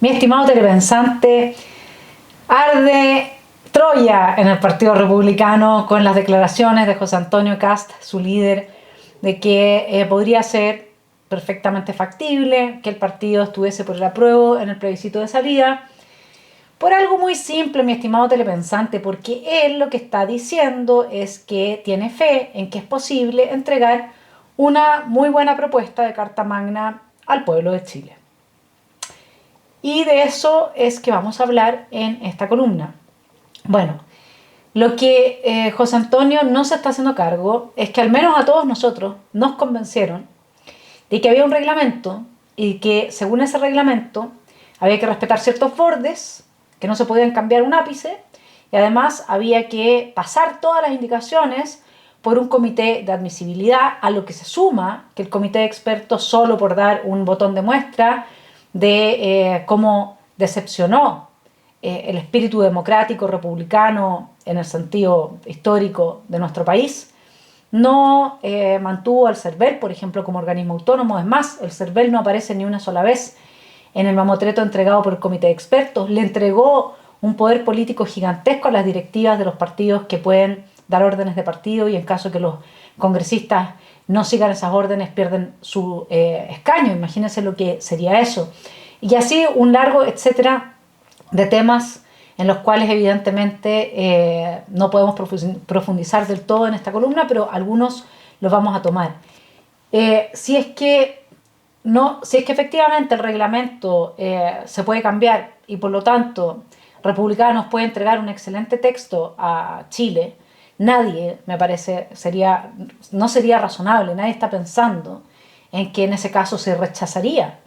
Mi estimado telepensante, arde Troya en el Partido Republicano con las declaraciones de José Antonio Kast, su líder, de que podría ser perfectamente factible que el partido estuviese por el apruebo en el plebiscito de salida, por algo muy simple, mi estimado telepensante, porque él lo que está diciendo es que tiene fe en que es posible entregar una muy buena propuesta de Carta Magna al pueblo de Chile. Y de eso es que vamos a hablar en esta columna. Bueno, lo que José Antonio no se está haciendo cargo es que al menos a todos nosotros nos convencieron de que había un reglamento y que según ese reglamento había que respetar ciertos bordes, que no se podían cambiar un ápice, y además había que pasar todas las indicaciones por un comité de admisibilidad, a lo que se suma que el comité de expertos, solo por dar un botón de muestra de cómo decepcionó el espíritu democrático republicano en el sentido histórico de nuestro país, no mantuvo al CERVEL, por ejemplo, como organismo autónomo. Es más, el CERVEL no aparece ni una sola vez en el mamotreto entregado por el comité de expertos. Le entregó un poder político gigantesco a las directivas de los partidos, que pueden dar órdenes de partido, y en caso que los congresistas no sigan esas órdenes pierden su escaño. Imagínense lo que sería eso. Y así un largo etcétera de temas en los cuales evidentemente no podemos profundizar del todo en esta columna, pero algunos los vamos a tomar. Si es que efectivamente el reglamento se puede cambiar y por lo tanto Republicanos puede entregar un excelente texto a Chile, nadie, me parece, no sería razonable, nadie está pensando en que en ese caso se rechazaría.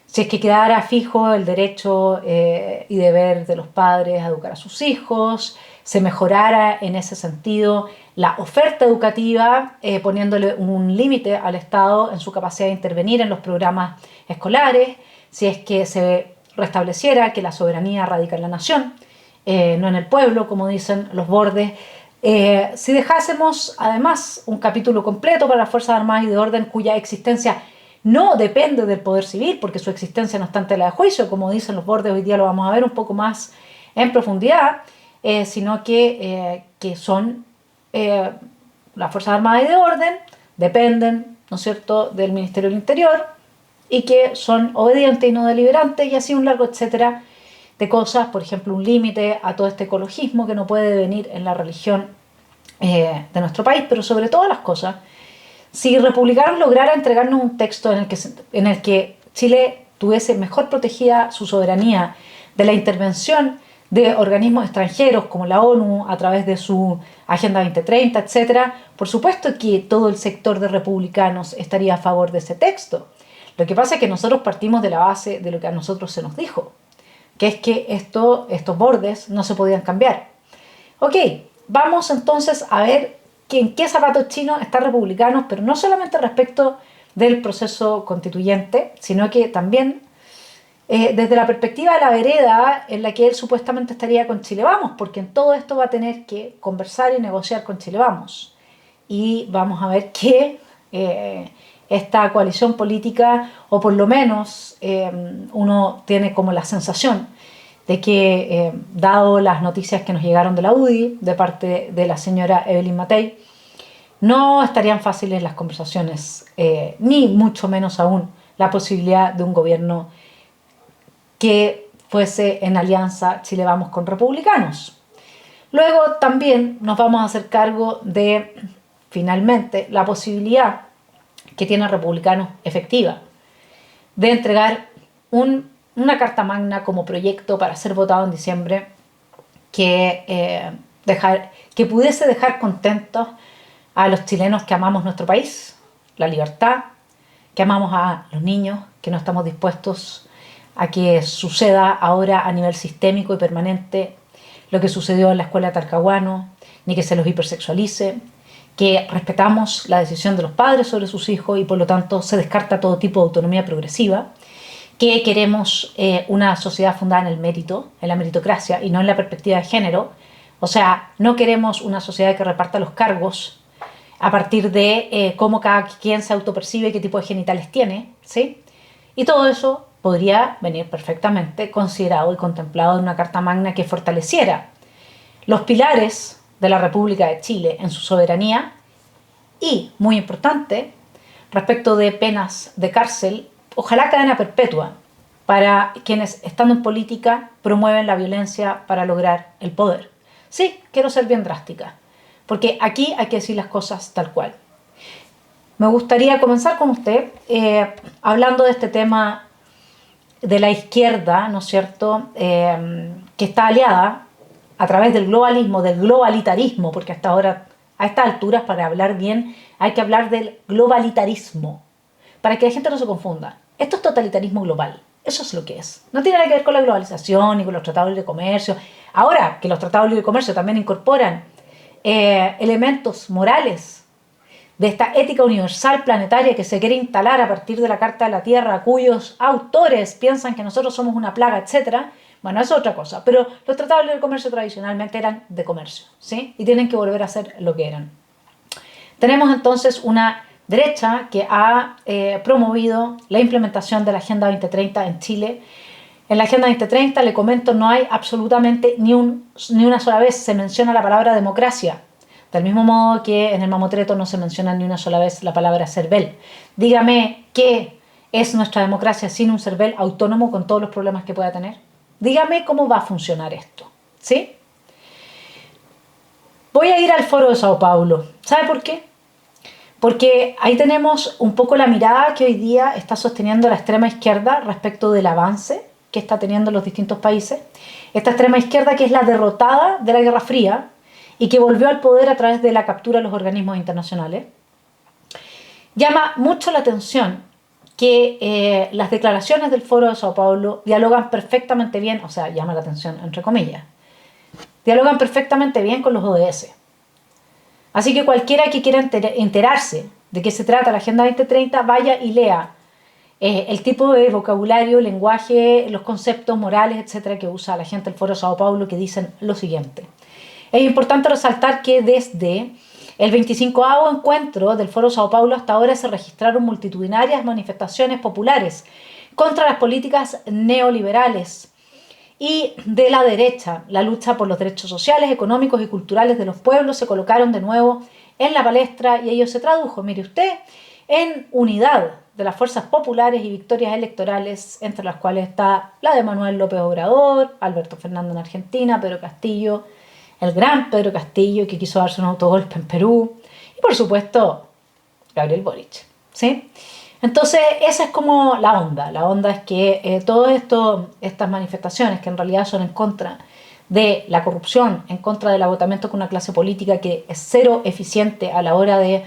Si es que quedara fijo el derecho y deber de los padres a educar a sus hijos, se mejorara en ese sentido la oferta educativa, poniéndole un límite al Estado en su capacidad de intervenir en los programas escolares, si es que se restableciera que la soberanía radica en la nación, no en el pueblo, como dicen los bordes. Si dejásemos además un capítulo completo para las Fuerzas Armadas y de Orden, cuya existencia no depende del poder civil, porque su existencia no está en tela de juicio, como dicen los bordes, hoy día lo vamos a ver un poco más en profundidad, sino que son las Fuerzas Armadas y de Orden, dependen, ¿no es cierto?, del Ministerio del Interior, y que son obedientes y no deliberantes, y así un largo etcétera de cosas. Por ejemplo, un límite a todo este ecologismo que no puede venir en la religión de nuestro país. Pero sobre todas las cosas, si Republicanos lograra entregarnos un texto en el que Chile tuviese mejor protegida su soberanía de la intervención de organismos extranjeros como la ONU a través de su Agenda 2030, etc., por supuesto que todo el sector de republicanos estaría a favor de ese texto. Lo que pasa es que nosotros partimos de la base de lo que a nosotros se nos dijo, que es que estos bordes no se podían cambiar. Ok, vamos entonces a ver en qué zapatos chinos están Republicanos, pero no solamente respecto del proceso constituyente, sino que también desde la perspectiva de la vereda en la que él supuestamente estaría con Chile Vamos, porque en todo esto va a tener que conversar y negociar con Chile Vamos. Y vamos a ver que esta coalición política, o por lo menos uno tiene como la sensación de que, dado las noticias que nos llegaron de la UDI, de parte de la señora Evelyn Matei, no estarían fáciles las conversaciones, ni mucho menos aún la posibilidad de un gobierno que fuese en alianza Chile Vamos con Republicanos. Luego también nos vamos a hacer cargo de, finalmente, la posibilidad que tienen republicanos efectiva, de entregar una Carta Magna como proyecto para ser votado en diciembre que pudiese dejar contentos a los chilenos que amamos nuestro país, la libertad, que amamos a los niños, que no estamos dispuestos a que suceda ahora a nivel sistémico y permanente lo que sucedió en la escuela de Talcahuano, ni que se los hipersexualice, que respetamos la decisión de los padres sobre sus hijos y por lo tanto se descarta todo tipo de autonomía progresiva, que queremos una sociedad fundada en el mérito, en la meritocracia y no en la perspectiva de género. O sea, no queremos una sociedad que reparta los cargos a partir de cómo cada quien se autopercibe y qué tipo de genitales tiene, ¿sí? Y todo eso podría venir perfectamente considerado y contemplado en una Carta Magna que fortaleciera los pilares de la República de Chile en su soberanía y, muy importante, respecto de penas de cárcel, ojalá cadena perpetua, para quienes, estando en política, promueven la violencia para lograr el poder. Sí, quiero ser bien drástica, porque aquí hay que decir las cosas tal cual. Me gustaría comenzar con usted hablando de este tema de la izquierda, ¿no es cierto?, que está aliada a través del globalismo, del globalitarismo, porque hasta ahora, a estas alturas, para hablar bien, hay que hablar del globalitarismo, para que la gente no se confunda. Esto es totalitarismo global, eso es lo que es. No tiene nada que ver con la globalización ni con los tratados de libre comercio. Ahora que los tratados de libre comercio también incorporan elementos morales de esta ética universal planetaria que se quiere instalar a partir de la Carta de la Tierra, cuyos autores piensan que nosotros somos una plaga, etc. Bueno, eso es otra cosa. Pero los tratados de libre comercio tradicionalmente eran de comercio, ¿sí? Y tienen que volver a ser lo que eran. Tenemos entonces una derecha que ha promovido la implementación de la Agenda 2030 en Chile. En la Agenda 2030, le comento, no hay absolutamente ni una sola vez se menciona la palabra democracia. Del mismo modo que en el mamotreto no se menciona ni una sola vez la palabra CERVEL. Dígame qué es nuestra democracia sin un CERVEL autónomo con todos los problemas que pueda tener. Dígame cómo va a funcionar esto, ¿sí? Voy a ir al Foro de Sao Paulo. ¿Sabe por qué? Porque ahí tenemos un poco la mirada que hoy día está sosteniendo la extrema izquierda respecto del avance que está teniendo los distintos países. Esta extrema izquierda que es la derrotada de la Guerra Fría y que volvió al poder a través de la captura de los organismos internacionales. Llama mucho la atención que las declaraciones del Foro de Sao Paulo dialogan perfectamente bien, o sea, llama la atención entre comillas, dialogan perfectamente bien con los ODS. Así que cualquiera que quiera enterarse de qué se trata la Agenda 2030, vaya y lea el tipo de vocabulario, lenguaje, los conceptos morales, etcétera, que usa la gente del Foro de Sao Paulo, que dicen lo siguiente. Es importante resaltar que desde el 25º encuentro del Foro Sao Paulo hasta ahora se registraron multitudinarias manifestaciones populares contra las políticas neoliberales y de la derecha. La lucha por los derechos sociales, económicos y culturales de los pueblos se colocaron de nuevo en la palestra y ello se tradujo, mire usted, en unidad de las fuerzas populares y victorias electorales, entre las cuales está la de Manuel López Obrador, Alberto Fernández en Argentina, Pedro Castillo, el gran Pedro Castillo, que quiso darse un autogolpe en Perú, y por supuesto Gabriel Boric, ¿sí? Entonces esa es como la onda. La onda es que todas estas manifestaciones que en realidad son en contra de la corrupción, en contra del agotamiento con una clase política que es cero eficiente a la hora de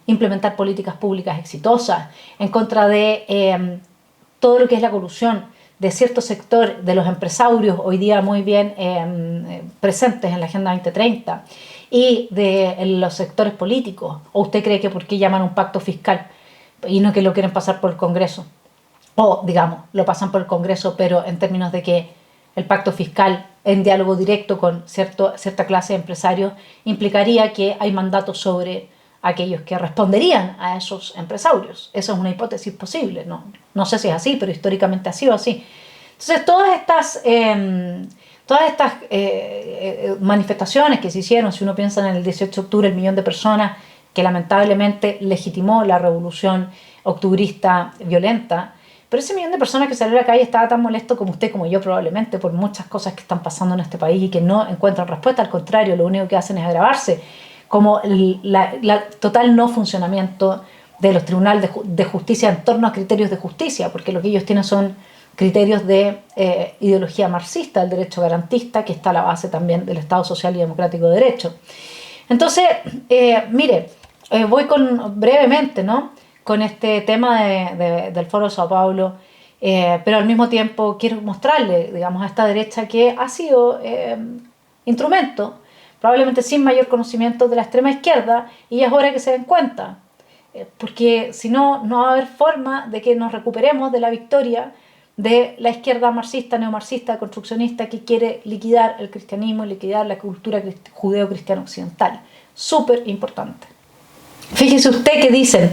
implementar políticas públicas exitosas, en contra de todo lo que es la corrupción de cierto sector de los empresarios hoy día muy bien presentes en la Agenda 2030 y de los sectores políticos. ¿O usted cree que por qué llaman un pacto fiscal y no que lo quieren pasar por el Congreso? O, digamos, lo pasan por el Congreso, pero en términos de que el pacto fiscal en diálogo directo con cierta clase de empresarios implicaría que hay mandatos sobre aquellos que responderían a esos empresarios. Esa es una hipótesis posible, no sé si es así, pero históricamente ha sido así. Entonces todas estas manifestaciones que se hicieron, si uno piensa en el 18 de octubre, el 1.000.000 de personas que lamentablemente legitimó la revolución octubrista violenta, pero ese 1.000.000 de personas que salió a la calle estaba tan molesto como usted, como yo probablemente, por muchas cosas que están pasando en este país y que no encuentran respuesta, al contrario, lo único que hacen es agravarse, como la total no funcionamiento de los tribunales de justicia en torno a criterios de justicia, porque lo que ellos tienen son criterios de ideología marxista, el derecho garantista, que está a la base también del Estado Social y Democrático de Derecho. Entonces, mire, voy brevemente, ¿no?, con este tema del Foro de Sao Paulo, pero al mismo tiempo quiero mostrarle, digamos, a esta derecha que ha sido instrumento, probablemente sin mayor conocimiento, de la extrema izquierda, y ya es hora que se den cuenta, porque si no, no va a haber forma de que nos recuperemos de la victoria de la izquierda marxista, neomarxista, construccionista, que quiere liquidar el cristianismo y liquidar la cultura judeo-cristiana occidental. Súper importante. Fíjese usted que dicen: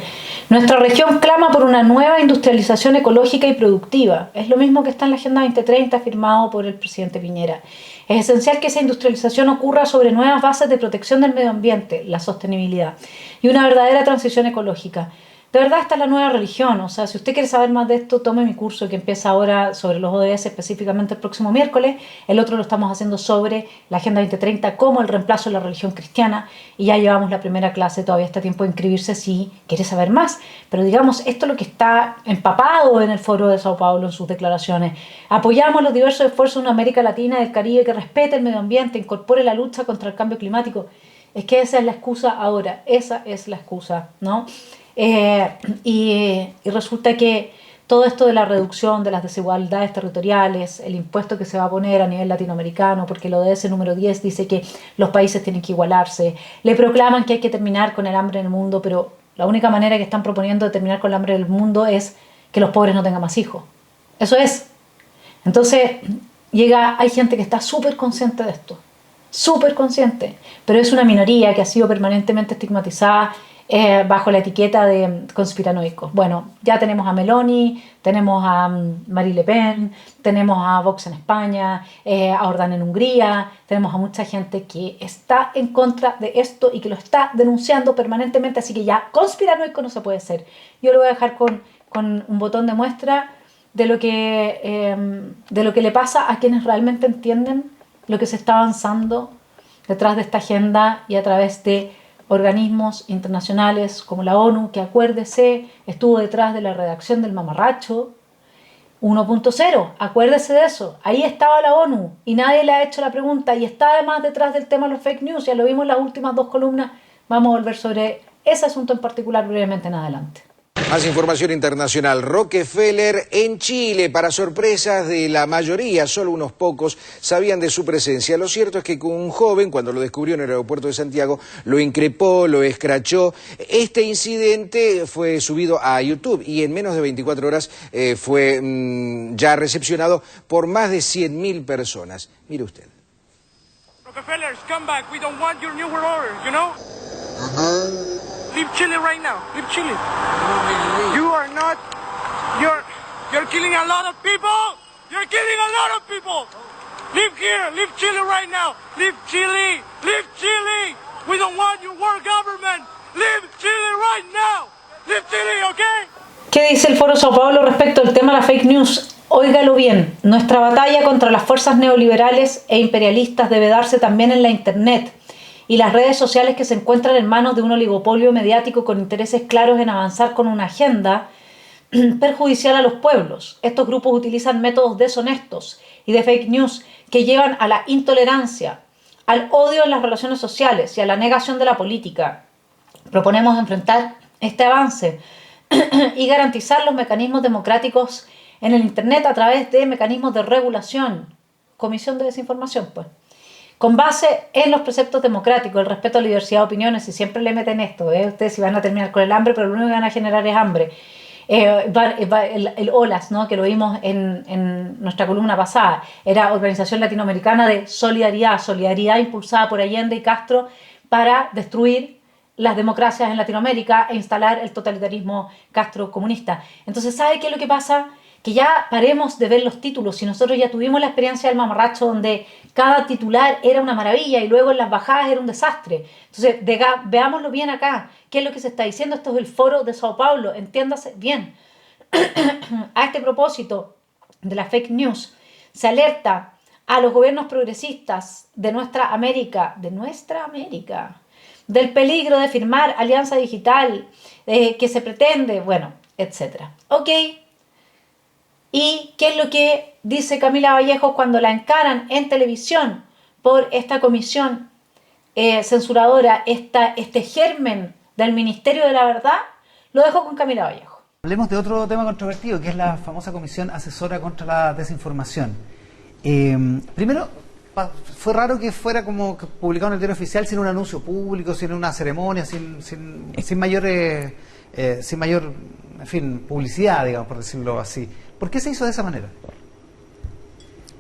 nuestra región clama por una nueva industrialización ecológica y productiva. Es lo mismo que está en la Agenda 2030 firmado por el presidente Piñera. Es esencial que esa industrialización ocurra sobre nuevas bases de protección del medio ambiente, la sostenibilidad, y una verdadera transición ecológica. De verdad, esta es la nueva religión. O sea, si usted quiere saber más de esto, tome mi curso que empieza ahora sobre los ODS, específicamente el próximo miércoles. El otro lo estamos haciendo sobre la Agenda 2030 como el reemplazo de la religión cristiana, y ya llevamos la primera clase. Todavía está tiempo de inscribirse si quiere saber más, pero digamos, esto es lo que está empapado en el Foro de Sao Paulo en sus declaraciones. Apoyamos los diversos esfuerzos de una América Latina y del Caribe que respete el medio ambiente, incorpore la lucha contra el cambio climático. Es que esa es la excusa ahora, esa es la excusa, ¿no? Y resulta que todo esto de la reducción de las desigualdades territoriales, el impuesto que se va a poner a nivel latinoamericano, porque el ODS número 10 dice que los países tienen que igualarse, le proclaman que hay que terminar con el hambre en el mundo, pero la única manera que están proponiendo de terminar con el hambre en el mundo es que los pobres no tengan más hijos. Eso es. Entonces, hay gente que está súper consciente de esto, súper consciente, pero es una minoría que ha sido permanentemente estigmatizada bajo la etiqueta de conspiranoicos. Bueno, ya tenemos a Meloni, tenemos a Marine Le Pen, tenemos a Vox en España, a Orbán en Hungría, tenemos a mucha gente que está en contra de esto y que lo está denunciando permanentemente, así que ya conspiranoico no se puede ser. Yo lo voy a dejar con un botón de muestra de lo que le pasa a quienes realmente entienden lo que se está avanzando detrás de esta agenda y a través de organismos internacionales como la ONU, que, acuérdese, estuvo detrás de la redacción del mamarracho 1.0, acuérdese de eso, ahí estaba la ONU y nadie le ha hecho la pregunta, y está además detrás del tema de los fake news, ya lo vimos en las últimas 2 columnas. Vamos a volver sobre ese asunto en particular brevemente en adelante. Más información internacional. Rockefeller en Chile, para sorpresas de la mayoría, solo unos pocos sabían de su presencia. Lo cierto es que un joven, cuando lo descubrió en el aeropuerto de Santiago, lo increpó, lo escrachó. Este incidente fue subido a YouTube y en menos de 24 horas fue ya recepcionado por más de 100.000 personas. Mire usted. Rockefellers, come back. We don't want your New World Order, you know? Leave Chile right now. Leave Chile. You are not. You're killing a lot of people. You're killing a lot of people. Leave here. Leave Chile right now. Leave Chile. Leave Chile. We don't want your world government. Leave Chile right now. Leave Chile, okay? ¿Qué dice el Foro Sao Paulo respecto al tema de la fake news? Óigalo bien. Nuestra batalla contra las fuerzas neoliberales e imperialistas debe darse también en la Internet y las redes sociales, que se encuentran en manos de un oligopolio mediático con intereses claros en avanzar con una agenda perjudicial a los pueblos. Estos grupos utilizan métodos deshonestos y de fake news que llevan a la intolerancia, al odio en las relaciones sociales y a la negación de la política. Proponemos enfrentar este avance y garantizar los mecanismos democráticos en el Internet a través de mecanismos de regulación, comisión de desinformación, pues, con base en los preceptos democráticos, el respeto a la diversidad de opiniones. Y siempre le meten esto, ustedes si van a terminar con el hambre, pero lo único que van a generar es hambre. El OLAS, ¿no?, que lo vimos en nuestra columna pasada, era Organización Latinoamericana de Solidaridad impulsada por Allende y Castro para destruir las democracias en Latinoamérica e instalar el totalitarismo castrocomunista. Entonces, ¿sabe qué es lo que pasa? Que ya paremos de ver los títulos. Si nosotros ya tuvimos la experiencia del mamarracho, donde cada titular era una maravilla y luego en las bajadas era un desastre. Entonces, veámoslo bien acá. ¿Qué es lo que se está diciendo? Esto es el Foro de Sao Paulo, entiéndase bien. A este propósito de la fake news, se alerta a los gobiernos progresistas de nuestra América, del peligro de firmar alianza digital, que se pretende, bueno, etc. Ok. ¿Y qué es lo que dice Camila Vallejo cuando la encaran en televisión por esta comisión censuradora, este germen del Ministerio de la Verdad? Lo dejo con Camila Vallejo. Hablemos de otro tema controvertido, que es la famosa Comisión Asesora contra la Desinformación. Primero, fue raro que fuera como publicado en el diario oficial sin un anuncio público, sin una ceremonia, sin mayor, en fin, publicidad, digamos, por decirlo así. ¿Por qué se hizo de esa manera?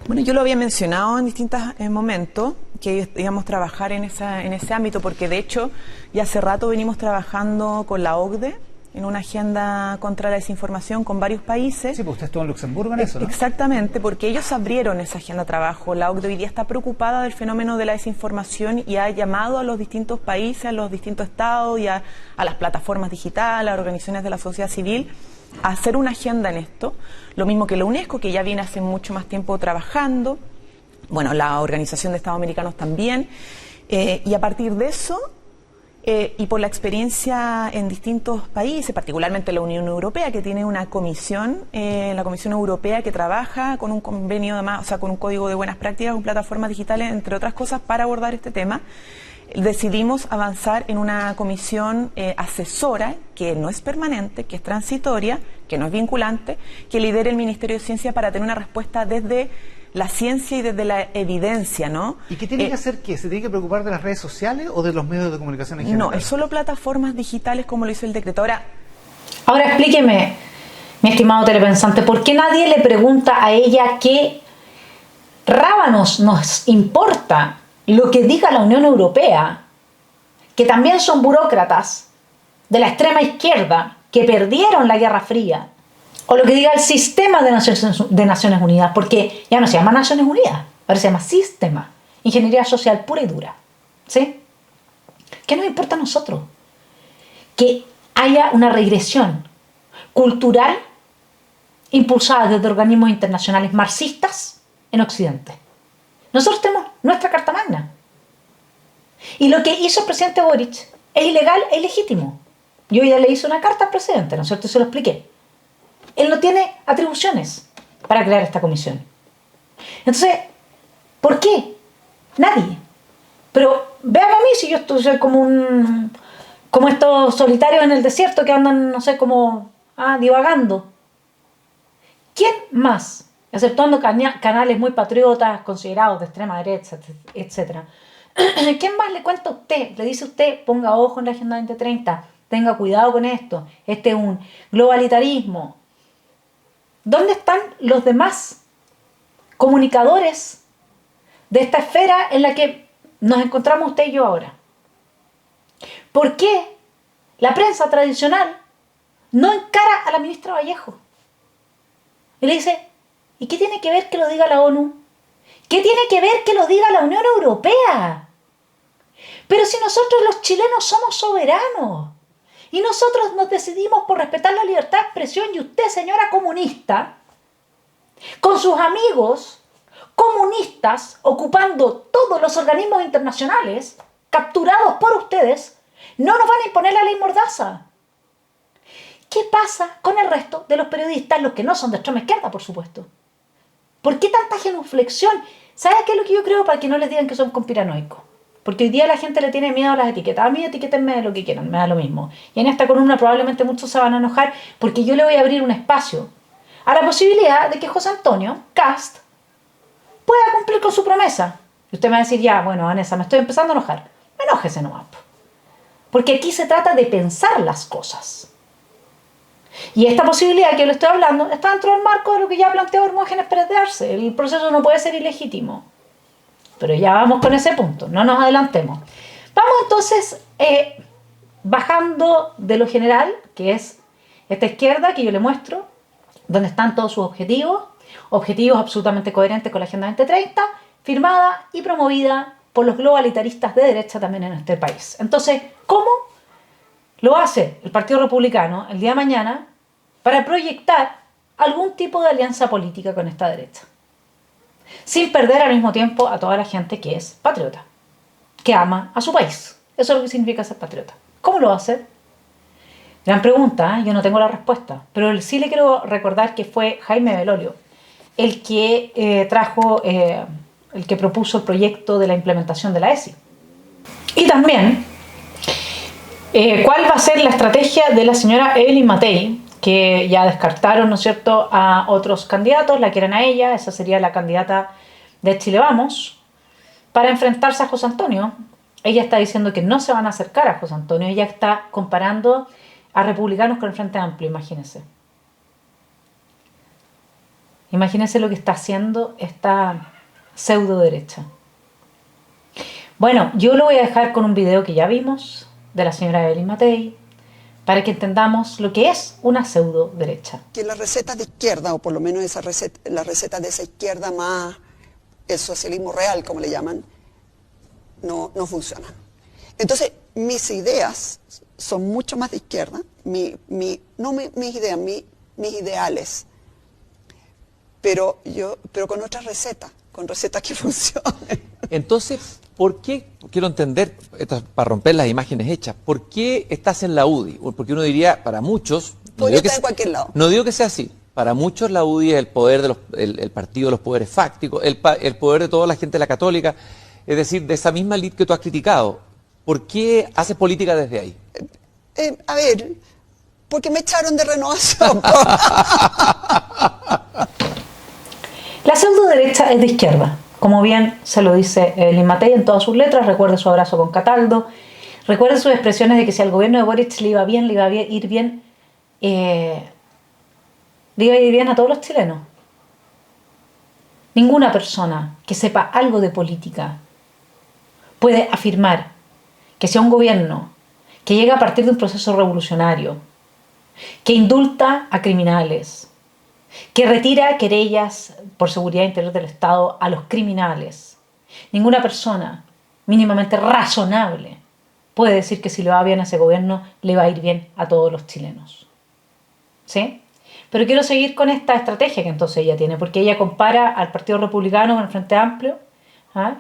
Bueno, yo lo había mencionado en distintos momentos, que íbamos a trabajar en ese ámbito, porque de hecho ya hace rato venimos trabajando con la OCDE en una agenda contra la desinformación con varios países. Sí, pues usted estuvo en Luxemburgo en eso, ¿no? Exactamente, porque ellos abrieron esa agenda de trabajo. La OCDE hoy día está preocupada del fenómeno de la desinformación y ha llamado a los distintos países, a los distintos estados y a las plataformas digitales, a las organizaciones de la sociedad civil, a hacer una agenda en esto. Lo mismo que la UNESCO, que ya viene hace mucho más tiempo trabajando. Bueno, la Organización de Estados Americanos también. Y a partir de eso, y por la experiencia en distintos países, particularmente la Unión Europea, que tiene una comisión, la Comisión Europea, que trabaja con un convenio, además, o sea, con un código de buenas prácticas, con plataformas digitales, entre otras cosas, para abordar este tema, decidimos avanzar en una comisión asesora, que no es permanente, que es transitoria, que no es vinculante, que lidere el Ministerio de Ciencia para tener una respuesta desde la ciencia y desde la evidencia, ¿no? ¿Y qué tiene que hacer qué? ¿Se tiene que preocupar de las redes sociales o de los medios de comunicación en general? No, es solo plataformas digitales como lo hizo el decreto. Ahora explíqueme, mi estimado telepensante, ¿por qué nadie le pregunta a ella qué rábanos nos importa lo que diga la Unión Europea, que también son burócratas de la extrema izquierda que perdieron la Guerra Fría, o lo que diga el sistema de Naciones Unidas, porque ya no se llama Naciones Unidas, ahora se llama sistema, ingeniería social pura y dura, ¿sí? ¿Qué nos importa a nosotros? Que haya una regresión cultural impulsada desde organismos internacionales marxistas en Occidente. Nosotros tenemos nuestra Carta Magna. Y lo que hizo el presidente Boric es ilegal e ilegítimo. Yo ya le hice una carta al presidente, ¿no es cierto? Y se lo expliqué. Él no tiene atribuciones para crear esta comisión. Entonces, ¿por qué? Nadie. Pero vean a mí si yo soy como estos solitarios en el desierto que andan, no sé, como divagando. ¿Quién más? Exceptuando canales muy patriotas, considerados de extrema derecha, etc. ¿Quién más le cuenta a usted? Le dice a usted, ponga ojo en la Agenda 2030, tenga cuidado con esto, este es un globalitarismo. ¿Dónde están los demás comunicadores de esta esfera en la que nos encontramos usted y yo ahora? ¿Por qué la prensa tradicional no encara a la ministra Vallejo? Y le dice, ¿y qué tiene que ver que lo diga la ONU? ¿Qué tiene que ver que lo diga la Unión Europea? Pero si nosotros los chilenos somos soberanos y nosotros nos decidimos por respetar la libertad de expresión, y usted, señora comunista, con sus amigos comunistas ocupando todos los organismos internacionales capturados por ustedes, no nos van a imponer la ley Mordaza. ¿Qué pasa con el resto de los periodistas, los que no son de extrema izquierda, por supuesto? ¿Por qué tanta genuflexión? ¿Sabes qué es lo que yo creo? Para que no les digan que son conspiranoicos. Porque hoy día la gente le tiene miedo a las etiquetas. A mí etiquétenme de lo que quieran, me da lo mismo. Y en esta columna probablemente muchos se van a enojar porque yo le voy a abrir un espacio a la posibilidad de que José Antonio Kast pueda cumplir con su promesa. Y usted me va a decir, ya, bueno, Vanessa, me estoy empezando a enojar. Enójese nomás. Porque aquí se trata de pensar las cosas. Y esta posibilidad que yo le estoy hablando está dentro del marco de lo que ya planteó Hermógenes Pérez de Arce. El proceso no puede ser ilegítimo. Pero ya vamos con ese punto, no nos adelantemos. Vamos entonces bajando de lo general, que es esta izquierda que yo le muestro, donde están todos sus objetivos absolutamente coherentes con la Agenda 2030, firmada y promovida por los globalitaristas de derecha también en este país. Entonces, ¿cómo lo hace el Partido Republicano el día de mañana para proyectar algún tipo de alianza política con esta derecha? Sin perder al mismo tiempo a toda la gente que es patriota, que ama a su país, Eso es lo que significa ser patriota. ¿Cómo lo va a hacer? Gran pregunta, ¿eh? Yo no tengo la respuesta, pero sí le quiero recordar que fue Jaime Belolio el que el que propuso el proyecto de la implementación de la ESI. Y también, ¿cuál va a ser la estrategia de la señora Evelyn Matei? Que ya descartaron, ¿no es cierto?, a otros candidatos, la quieren a ella, esa sería la candidata de Chile Vamos, para enfrentarse a José Antonio. Ella está diciendo que no se van a acercar a José Antonio, ella está comparando a republicanos con el Frente Amplio, imagínense. Imagínense lo que está haciendo esta pseudo derecha. Bueno, yo lo voy a dejar con un video que ya vimos de la señora Evelyn Matei para que entendamos lo que es una pseudo derecha. Que la receta de izquierda, o por lo menos esa receta, la receta de esa izquierda más el socialismo real, como le llaman, no funciona. Entonces, mis ideas son mucho más de izquierda, no mis ideas, mis ideales, pero con otra receta, con recetas que funcionen. Entonces, ¿por qué, quiero entender, esto es para romper las imágenes hechas, ¿por qué estás en la UDI? Porque uno diría, para muchos, Podría estar en cualquier lado. No digo que sea así, para muchos la UDI es el poder el partido de los poderes fácticos, el poder de toda la gente de la católica, es decir, de esa misma elite que tú has criticado. ¿Por qué haces política desde ahí? A ver, porque me echaron de Renovación. La pseudo derecha es de izquierda, como bien se lo dice Evelyn Matei en todas sus letras. Recuerde su abrazo con Cataldo, recuerde sus expresiones de que si al gobierno de Boric le iba bien, le iba a ir bien a todos los chilenos. Ninguna persona que sepa algo de política puede afirmar que sea un gobierno que llega a partir de un proceso revolucionario, que indulta a criminales, que retira querellas por seguridad interior del Estado a los criminales. Ninguna persona mínimamente razonable puede decir que si le va bien a ese gobierno, le va a ir bien a todos los chilenos. ¿Sí? Pero quiero seguir con esta estrategia que entonces ella tiene, porque ella compara al Partido Republicano con el Frente Amplio. ¿Ah?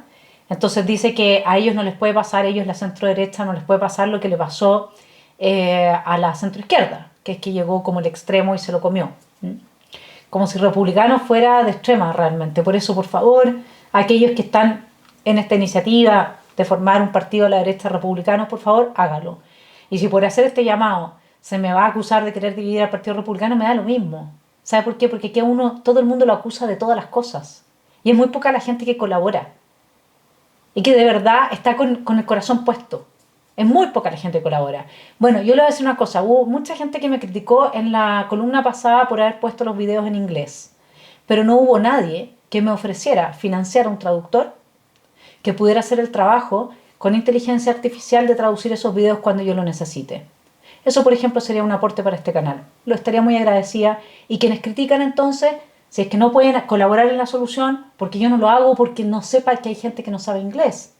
Entonces dice que a ellos no les puede pasar, ellos la centro derecha no les puede pasar lo que le pasó a la centro izquierda, que es que llegó como el extremo y se lo comió. Como si republicano fuera de extrema realmente. Por eso, por favor, aquellos que están en esta iniciativa de formar un partido de la derecha republicano, por favor, hágalo. Y si por hacer este llamado se me va a acusar de querer dividir al Partido Republicano, me da lo mismo. ¿Sabe por qué? Porque aquí todo el mundo lo acusa de todas las cosas. Y es muy poca la gente que colabora. Y que de verdad está con el corazón puesto. Es muy poca la gente que colabora. Bueno, yo le voy a decir una cosa. Hubo mucha gente que me criticó en la columna pasada por haber puesto los videos en inglés. Pero no hubo nadie que me ofreciera financiar a un traductor que pudiera hacer el trabajo con inteligencia artificial de traducir esos videos cuando yo lo necesite. Eso, por ejemplo, sería un aporte para este canal. Lo estaría muy agradecida. Y quienes critican entonces, si es que no pueden colaborar en la solución, porque yo no lo hago porque no sepa que hay gente que no sabe inglés.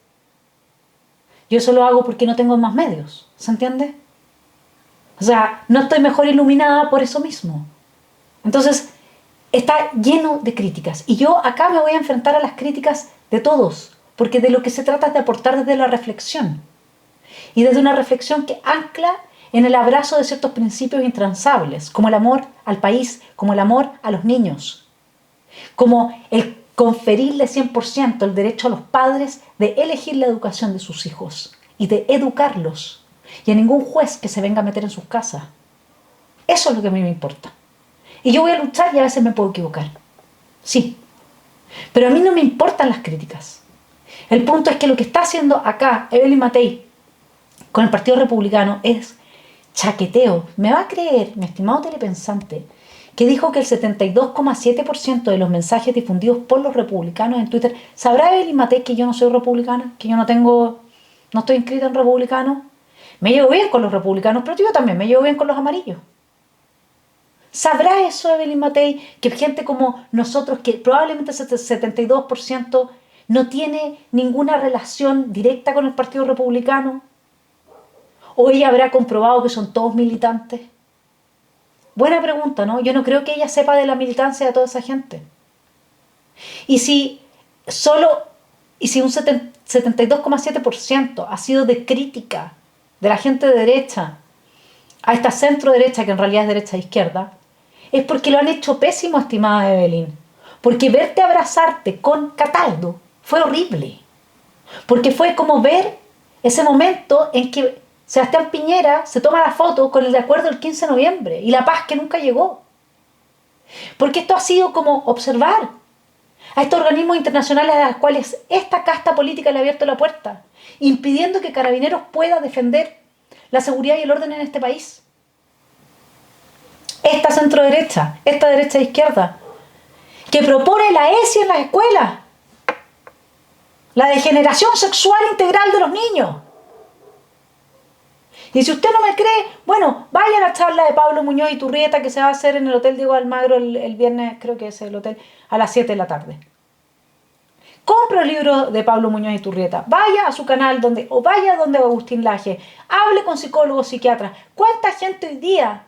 Yo eso lo hago porque no tengo más medios. ¿Se entiende? O sea, no estoy mejor iluminada por eso mismo. Entonces, está lleno de críticas. Y yo acá me voy a enfrentar a las críticas de todos, porque de lo que se trata es de aportar desde la reflexión. Y desde una reflexión que ancla en el abrazo de ciertos principios intransables, como el amor al país, como el amor a los niños, como el conferirle 100% el derecho a los padres de elegir la educación de sus hijos y de educarlos, y a ningún juez que se venga a meter en sus casas. Eso es lo que a mí me importa. Y yo voy a luchar y a veces me puedo equivocar. Sí. Pero a mí no me importan las críticas. El punto es que lo que está haciendo acá Evelyn Matei con el Partido Republicano es chaqueteo. ¿Me va a creer, mi estimado telepensante, que dijo que el 72,7% de los mensajes difundidos por los republicanos en Twitter... ¿Sabrá Evelyn Matei que yo no soy republicana? ¿Que yo no estoy inscrita en republicano? Me llevo bien con los republicanos, pero yo también me llevo bien con los amarillos. ¿Sabrá eso Evelyn Matei? Que gente como nosotros, que probablemente ese 72% no tiene ninguna relación directa con el Partido Republicano. ¿O ella habrá comprobado que son todos militantes? Buena pregunta, ¿no? Yo no creo que ella sepa de la militancia de toda esa gente. Y si solo Y si un 72,7% ha sido de crítica de la gente de derecha a esta centro derecha, que en realidad es derecha e izquierda, es porque lo han hecho pésimo, estimada Evelyn. Porque verte abrazarte con Cataldo fue horrible. Porque fue como ver ese momento en que Sebastián Piñera se toma la foto con el acuerdo del 15 de noviembre y la paz que nunca llegó. Porque esto ha sido como observar a estos organismos internacionales a los cuales esta casta política le ha abierto la puerta, impidiendo que Carabineros pueda defender la seguridad y el orden en este país. Esta centro-derecha, esta derecha e izquierda, que propone la ESI en las escuelas, la degeneración sexual integral de los niños. Y si usted no me cree, bueno, vaya a la charla de Pablo Muñoz Iturrieta que se va a hacer en el Hotel Diego Almagro el viernes, creo que es el hotel, a las 7 de la tarde. Compre el libro de Pablo Muñoz Iturrieta, vaya a su canal o vaya donde Agustín Laje, hable con psicólogos, psiquiatras. ¿Cuánta gente hoy día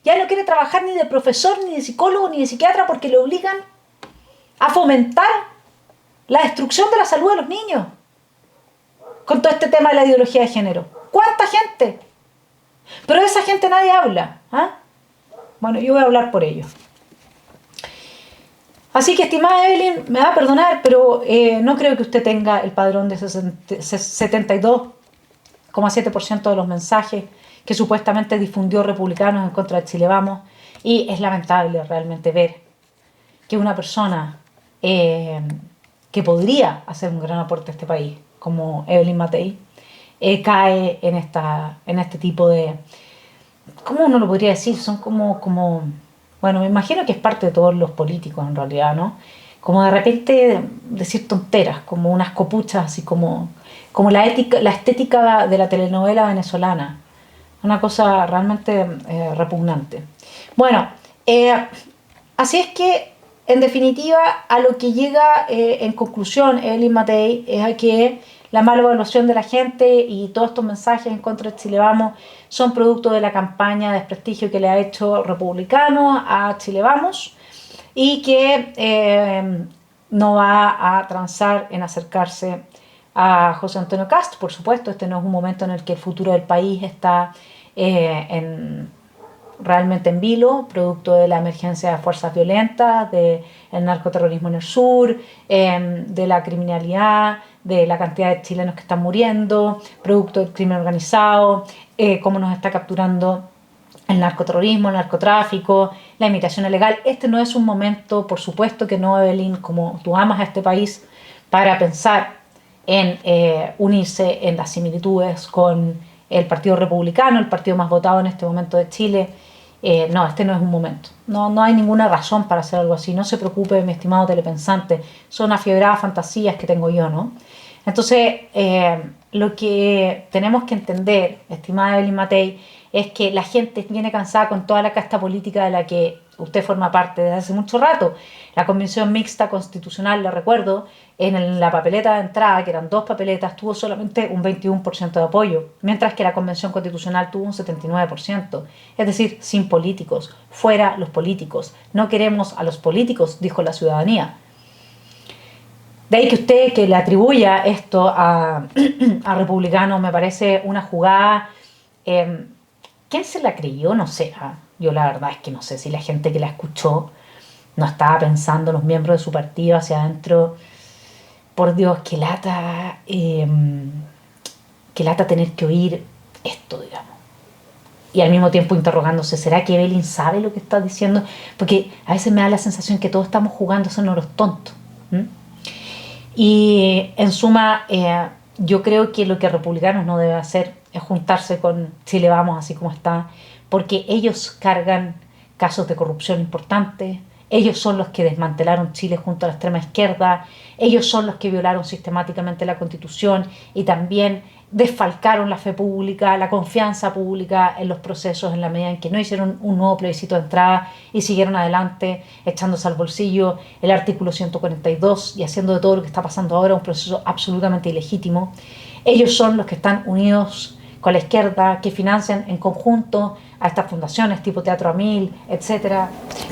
ya no quiere trabajar ni de profesor, ni de psicólogo, ni de psiquiatra porque le obligan a fomentar la destrucción de la salud de los niños con todo este tema de la ideología de género? ¿Cuánta gente? Pero de esa gente nadie habla. Bueno, yo voy a hablar por ellos. Así que, estimada Evelyn, me va a perdonar, pero no creo que usted tenga el padrón de 72,7% de los mensajes que supuestamente difundió Republicanos en contra de Chile Vamos. Y es lamentable realmente ver que una persona que podría hacer un gran aporte a este país, como Evelyn Matei, cae en este tipo de... ¿Cómo uno lo podría decir? Son como bueno, me imagino que es parte de todos los políticos en realidad, ¿no? Como de repente decir tonteras, como unas copuchas, así como la estética de la telenovela venezolana. Una cosa realmente repugnante. Bueno, así es que, en definitiva, a lo que llega en conclusión Evelyn Matei es a que la mala evaluación de la gente y todos estos mensajes en contra de Chile Vamos son producto de la campaña de desprestigio que le ha hecho Republicanos a Chile Vamos y que no va a transar en acercarse a José Antonio Kast. Por supuesto, este no es un momento en el que el futuro del país está realmente en vilo, producto de la emergencia de fuerzas violentas, del narcoterrorismo en el sur, de la criminalidad, de la cantidad de chilenos que están muriendo, producto del crimen organizado, cómo nos está capturando el narcoterrorismo, el narcotráfico, la inmigración ilegal. Este no es un momento, por supuesto que no, Evelyn, como tú amas a este país, para pensar en unirse en las similitudes con el Partido Republicano, el partido más votado en este momento de Chile. No, este no es un momento. No hay ninguna razón para hacer algo así. No se preocupe, mi estimado telepensante. Son afiebradas fantasías que tengo yo, ¿no? Entonces, lo que tenemos que entender, estimada Evelyn Matei, es que la gente viene cansada con toda la casta política de la que usted forma parte desde hace mucho rato. La Convención Mixta Constitucional, le recuerdo, en la papeleta de entrada, que eran 2 papeletas, tuvo solamente un 21% de apoyo, mientras que la Convención Constitucional tuvo un 79%. Es decir, sin políticos, fuera los políticos. No queremos a los políticos, dijo la ciudadanía. De ahí que usted que le atribuya esto a Republicanos me parece una jugada... ¿Quién se la creyó? No sé. Yo la verdad es que no sé si la gente que la escuchó no estaba pensando, los miembros de su partido hacia adentro, por Dios, qué lata tener que oír esto, digamos. Y al mismo tiempo interrogándose, ¿será que Evelyn sabe lo que está diciendo? Porque a veces me da la sensación que todos estamos jugando, son los tontos. Y en suma, yo creo que lo que Republicanos no debe hacer es juntarse con Chile Vamos así como está, porque ellos cargan casos de corrupción importantes, ellos son los que desmantelaron Chile junto a la extrema izquierda, ellos son los que violaron sistemáticamente la Constitución y también desfalcaron la fe pública, la confianza pública en los procesos en la medida en que no hicieron un nuevo plebiscito de entrada y siguieron adelante echándose al bolsillo el artículo 142 y haciendo de todo lo que está pasando ahora un proceso absolutamente ilegítimo. Ellos son los que están unidos con la izquierda, que financian en conjunto a estas fundaciones tipo Teatro a Mil, etc.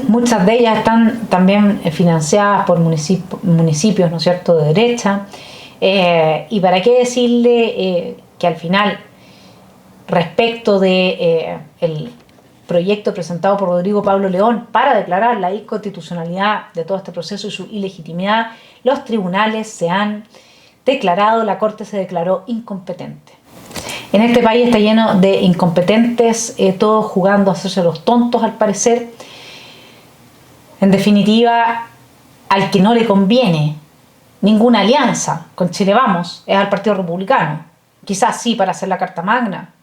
Muchas de ellas están también financiadas por municipios, ¿no es cierto?, de derecha. Y para qué decirle que al final, respecto de el proyecto presentado por Rodrigo Pablo León para declarar la inconstitucionalidad de todo este proceso y su ilegitimidad, los tribunales se han declarado, la Corte se declaró incompetente. En este país está lleno de incompetentes, todos jugando a hacerse los tontos al parecer. En definitiva, al que no le conviene ninguna alianza con Chile Vamos es al Partido Republicano. Quizás sí para hacer la Carta Magna,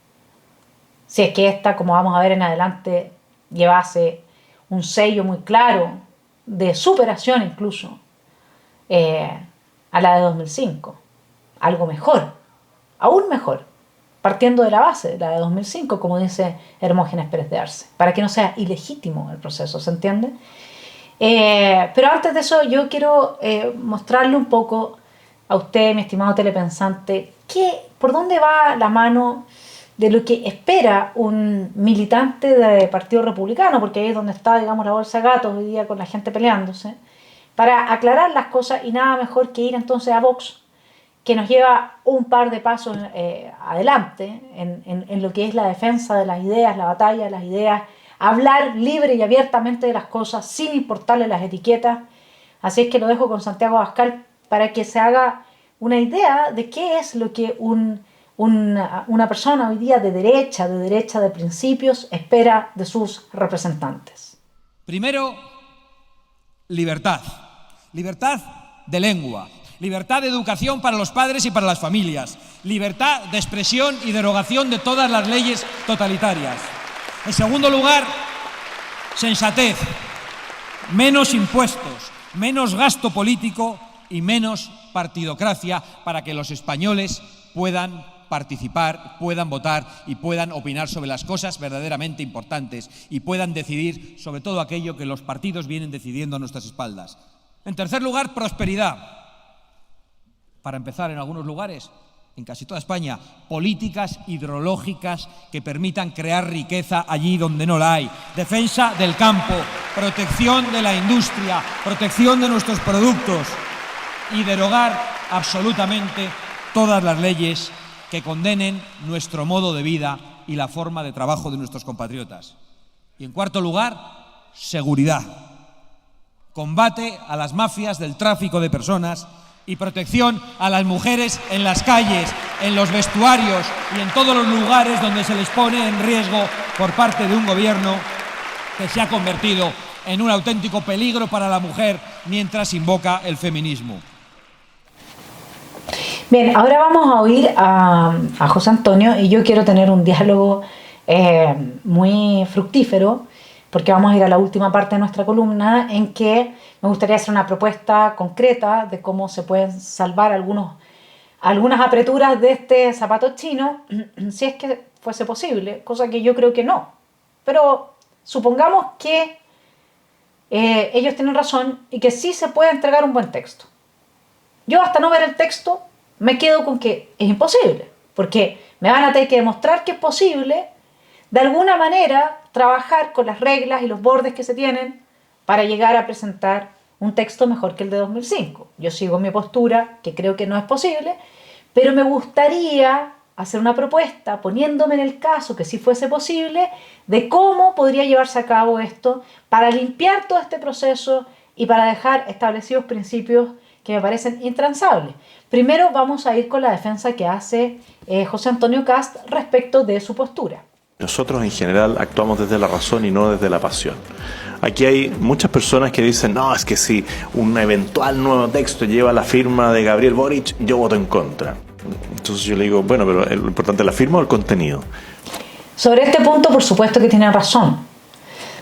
si es que esta, como vamos a ver en adelante, llevase un sello muy claro de superación incluso a la de 2005. Algo mejor, aún mejor, partiendo de la base de la de 2005, como dice Hermógenes Pérez de Arce, para que no sea ilegítimo el proceso, ¿se entiende? Pero antes de eso yo quiero mostrarle un poco a usted, mi estimado telepensante, por dónde va la mano de lo que espera un militante del Partido Republicano, porque ahí es donde está, digamos, la bolsa de gatos hoy día con la gente peleándose, para aclarar las cosas, y nada mejor que ir entonces a Vox, que nos lleva un par de pasos adelante en lo que es la defensa de las ideas, la batalla de las ideas, hablar libre y abiertamente de las cosas sin importarle las etiquetas. Así es que lo dejo con Santiago Abascal para que se haga una idea de qué es lo que una persona hoy día de derecha de principios, espera de sus representantes. Primero, libertad. Libertad de lengua. Libertad de educación para los padres y para las familias. Libertad de expresión y derogación de todas las leyes totalitarias. En segundo lugar, sensatez. Menos impuestos, menos gasto político y menos partidocracia para que los españoles puedan participar, puedan votar y puedan opinar sobre las cosas verdaderamente importantes y puedan decidir sobre todo aquello que los partidos vienen decidiendo a nuestras espaldas. En tercer lugar, prosperidad. Para empezar, en algunos lugares, en casi toda España, políticas hidrológicas que permitan crear riqueza allí donde no la hay. Defensa del campo, protección de la industria, protección de nuestros productos y derogar absolutamente todas las leyes que condenen nuestro modo de vida y la forma de trabajo de nuestros compatriotas. Y en cuarto lugar, seguridad. Combate a las mafias del tráfico de personas y protección a las mujeres en las calles, en los vestuarios y en todos los lugares donde se les pone en riesgo por parte de un gobierno que se ha convertido en un auténtico peligro para la mujer mientras invoca el feminismo. Bien, ahora vamos a oír a José Antonio y yo quiero tener un diálogo muy fructífero, porque vamos a ir a la última parte de nuestra columna en que me gustaría hacer una propuesta concreta de cómo se pueden salvar algunas apreturas de este zapato chino, si es que fuese posible, cosa que yo creo que no. Pero supongamos que ellos tienen razón y que sí se puede entregar un buen texto. Yo hasta no ver el texto me quedo con que es imposible, porque me van a tener que demostrar que es posible de alguna manera trabajar con las reglas y los bordes que se tienen para llegar a presentar un texto mejor que el de 2005. Yo sigo mi postura, que creo que no es posible, pero me gustaría hacer una propuesta, poniéndome en el caso que sí fuese posible, de cómo podría llevarse a cabo esto para limpiar todo este proceso y para dejar establecidos principios que me parecen intransables. Primero vamos a ir con la defensa que hace José Antonio Kast respecto de su postura. Nosotros en general actuamos desde la razón y no desde la pasión. Aquí hay muchas personas que dicen, no, es que si un eventual nuevo texto lleva la firma de Gabriel Boric, yo voto en contra. Entonces yo le digo, bueno, pero lo importante es la firma o el contenido. Sobre este punto, por supuesto que tiene razón.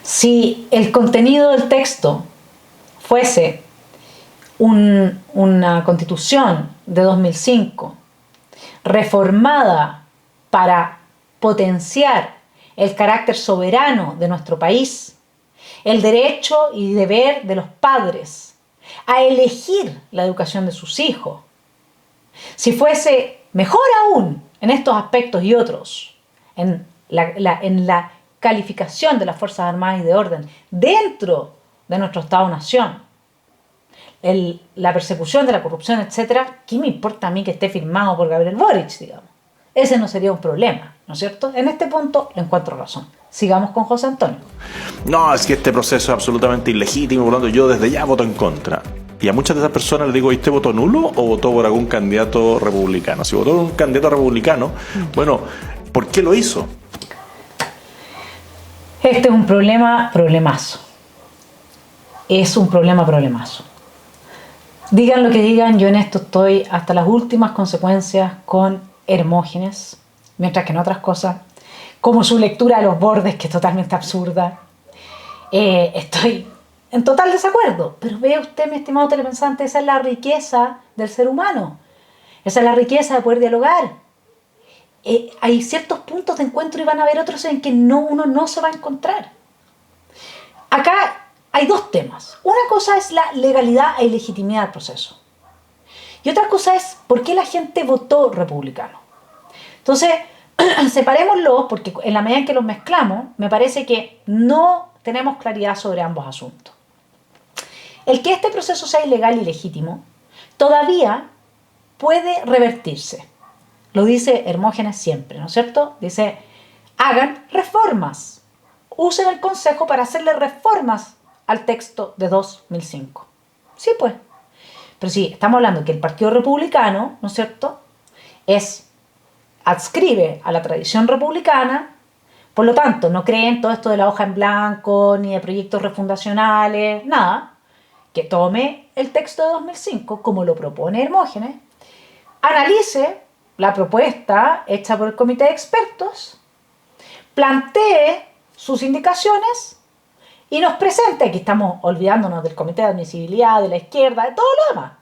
Si el contenido del texto fuese una constitución de 2005 reformada para potenciar el carácter soberano de nuestro país, el derecho y deber de los padres a elegir la educación de sus hijos, si fuese mejor aún en estos aspectos y otros, en la calificación de las Fuerzas Armadas y de Orden dentro de nuestro Estado-Nación, la persecución de la corrupción, etcétera, ¿qué me importa a mí que esté firmado por Gabriel Boric, digamos? Ese no sería un problema, ¿no es cierto? En este punto le encuentro razón. Sigamos con José Antonio. No, es que este proceso es absolutamente ilegítimo, por lo tanto yo desde ya voto en contra. Y a muchas de esas personas les digo, ¿y usted votó nulo o votó por algún candidato republicano? Si votó por un candidato republicano, bueno, ¿por qué lo hizo? Este es un problemazo. Es un problemazo. Digan lo que digan, yo en esto estoy hasta las últimas consecuencias con Hermógenes, mientras que en otras cosas, como su lectura de los bordes, que es totalmente absurda, estoy en total desacuerdo. Pero vea usted, mi estimado telepensante, esa es la riqueza del ser humano. Esa es la riqueza de poder dialogar. Hay ciertos puntos de encuentro y van a haber otros en que uno no se va a encontrar. Acá hay dos temas. Una cosa es la legalidad e ilegitimidad del proceso. Y otra cosa es por qué la gente votó republicano. Entonces, separémoslos, porque en la medida en que los mezclamos, me parece que no tenemos claridad sobre ambos asuntos. El que este proceso sea ilegal y legítimo todavía puede revertirse. Lo dice Hermógenes siempre, ¿no es cierto? Dice, hagan reformas. Usen el Consejo para hacerle reformas al texto de 2005. Sí, pues. Pero sí, estamos hablando de que el Partido Republicano, ¿no es cierto?, adscribe a la tradición republicana, por lo tanto, no cree en todo esto de la hoja en blanco, ni de proyectos refundacionales, nada, que tome el texto de 2005, como lo propone Hermógenes, analice la propuesta hecha por el comité de expertos, plantee sus indicaciones y nos presente, aquí estamos olvidándonos del comité de admisibilidad, de la izquierda, de todo lo demás,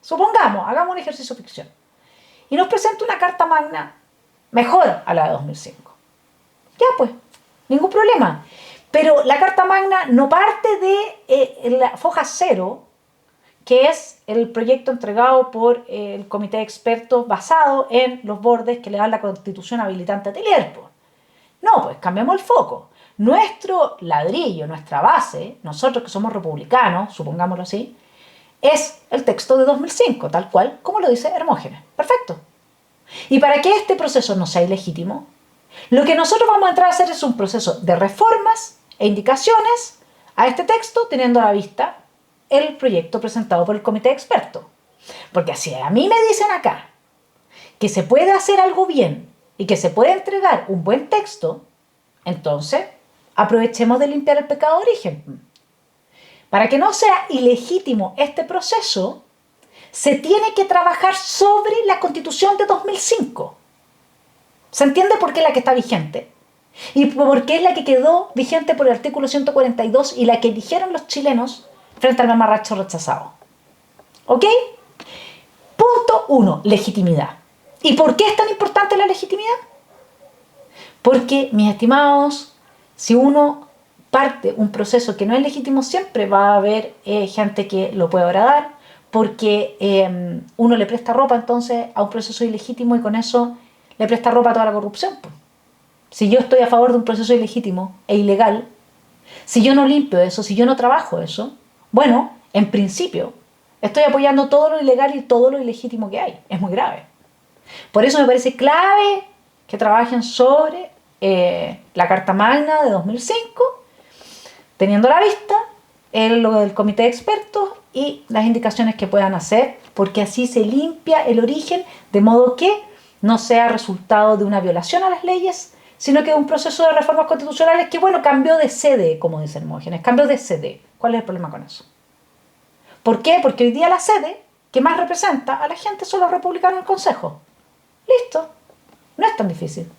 supongamos, hagamos un ejercicio de ficción, y nos presente una carta magna mejor a la de 2005. Ya pues, ningún problema. Pero la carta magna no parte de la foja cero, que es el proyecto entregado por el comité de expertos basado en los bordes que le dan la constitución habilitante a Telier. No, pues cambiamos el foco. Nuestro ladrillo, nuestra base, nosotros que somos republicanos, supongámoslo así, es el texto de 2005, tal cual como lo dice Hermógenes. Perfecto. Y para que este proceso no sea ilegítimo, lo que nosotros vamos a entrar a hacer es un proceso de reformas e indicaciones a este texto, teniendo a la vista el proyecto presentado por el comité de expertos. Porque si a mí me dicen acá que se puede hacer algo bien y que se puede entregar un buen texto, entonces aprovechemos de limpiar el pecado de origen. Para que no sea ilegítimo este proceso, se tiene que trabajar sobre la Constitución de 2005. ¿Se entiende por qué es la que está vigente? Y por qué es la que quedó vigente por el artículo 142 y la que eligieron los chilenos frente al mamarracho rechazado. ¿Ok? Punto 1, legitimidad. ¿Y por qué es tan importante la legitimidad? Porque, mis estimados, si uno parte un proceso que no es legítimo, siempre va a haber gente que lo puede agradar, porque uno le presta ropa entonces a un proceso ilegítimo y con eso le presta ropa a toda la corrupción. Si yo estoy a favor de un proceso ilegítimo e ilegal, si yo no limpio eso, si yo no trabajo eso, bueno, en principio estoy apoyando todo lo ilegal y todo lo ilegítimo que hay. Es muy grave. Por eso me parece clave que trabajen sobre la Carta Magna de 2005, teniendo a la vista lo del comité de expertos y las indicaciones que puedan hacer, porque así se limpia el origen, de modo que no sea resultado de una violación a las leyes, sino que de un proceso de reformas constitucionales que, bueno, cambió de sede, como dice Hermógenes, cambió de sede. ¿Cuál es el problema con eso? ¿Por qué? Porque hoy día la sede que más representa a la gente son los republicanos en el Consejo. Listo. No es tan difícil.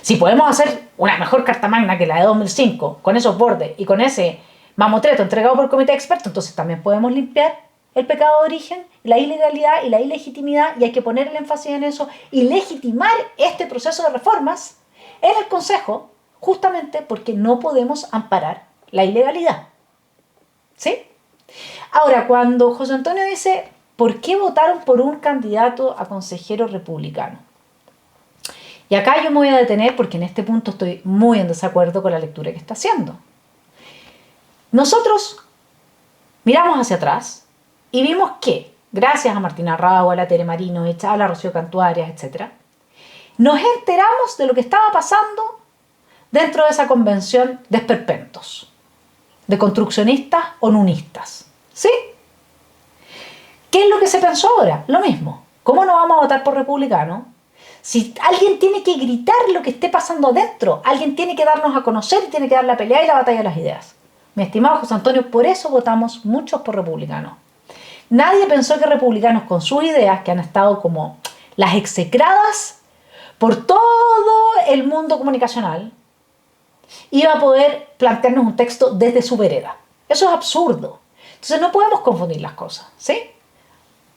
Si podemos hacer una mejor Carta Magna que la de 2005, con esos bordes y con ese mamotreto entregado por el comité de expertos, entonces también podemos limpiar el pecado de origen, la ilegalidad y la ilegitimidad, y hay que poner el énfasis en eso y legitimar este proceso de reformas en el Consejo, justamente porque no podemos amparar la ilegalidad. ¿Sí? Ahora, cuando José Antonio dice, ¿por qué votaron por un candidato a consejero republicano? Y acá yo me voy a detener porque en este punto estoy muy en desacuerdo con la lectura que está haciendo. Nosotros miramos hacia atrás Y vimos que, gracias a Martina Rao, a la Tere Marinovich, a la Rocío Cantuarias, etc., nos enteramos de lo que estaba pasando dentro de esa convención de esperpentos, de construccionistas o nunistas. ¿Sí? ¿Qué es lo que se pensó ahora? Lo mismo. ¿Cómo no vamos a votar por republicanos? Si alguien tiene que gritar lo que esté pasando adentro, alguien tiene que darnos a conocer y tiene que dar la pelea y la batalla de las ideas. Mi estimado José Antonio, por eso votamos muchos por republicanos. Nadie pensó que republicanos con sus ideas, que han estado como las execradas por todo el mundo comunicacional, iba a poder plantearnos un texto desde su vereda. Eso es absurdo. Entonces no podemos confundir las cosas, ¿sí?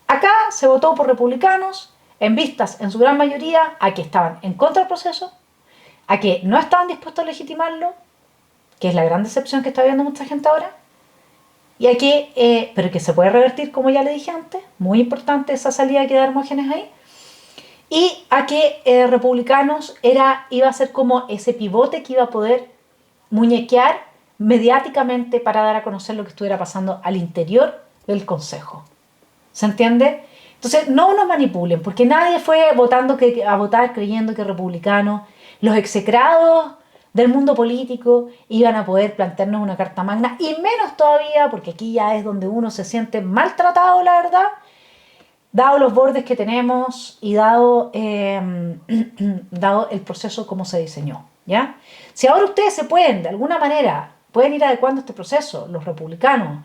Acá se votó por republicanos en vistas, en su gran mayoría, a que estaban en contra del proceso, a que no estaban dispuestos a legitimarlo, que es la gran decepción que está viendo mucha gente ahora, y a que, pero que se puede revertir, como ya le dije antes, muy importante esa salida que da Hermógenes ahí, y a que republicanos iba a ser como ese pivote que iba a poder muñequear mediáticamente para dar a conocer lo que estuviera pasando al interior del Consejo. ¿Se entiende? Entonces, no nos manipulen, porque nadie fue a votar creyendo que republicanos, los execrados del mundo político, iban a poder plantearnos una carta magna, y menos todavía, porque aquí ya es donde uno se siente maltratado, la verdad, dado los bordes que tenemos y dado el proceso como se diseñó, ¿ya? Si ahora ustedes se pueden, de alguna manera, pueden ir adecuando este proceso, los republicanos,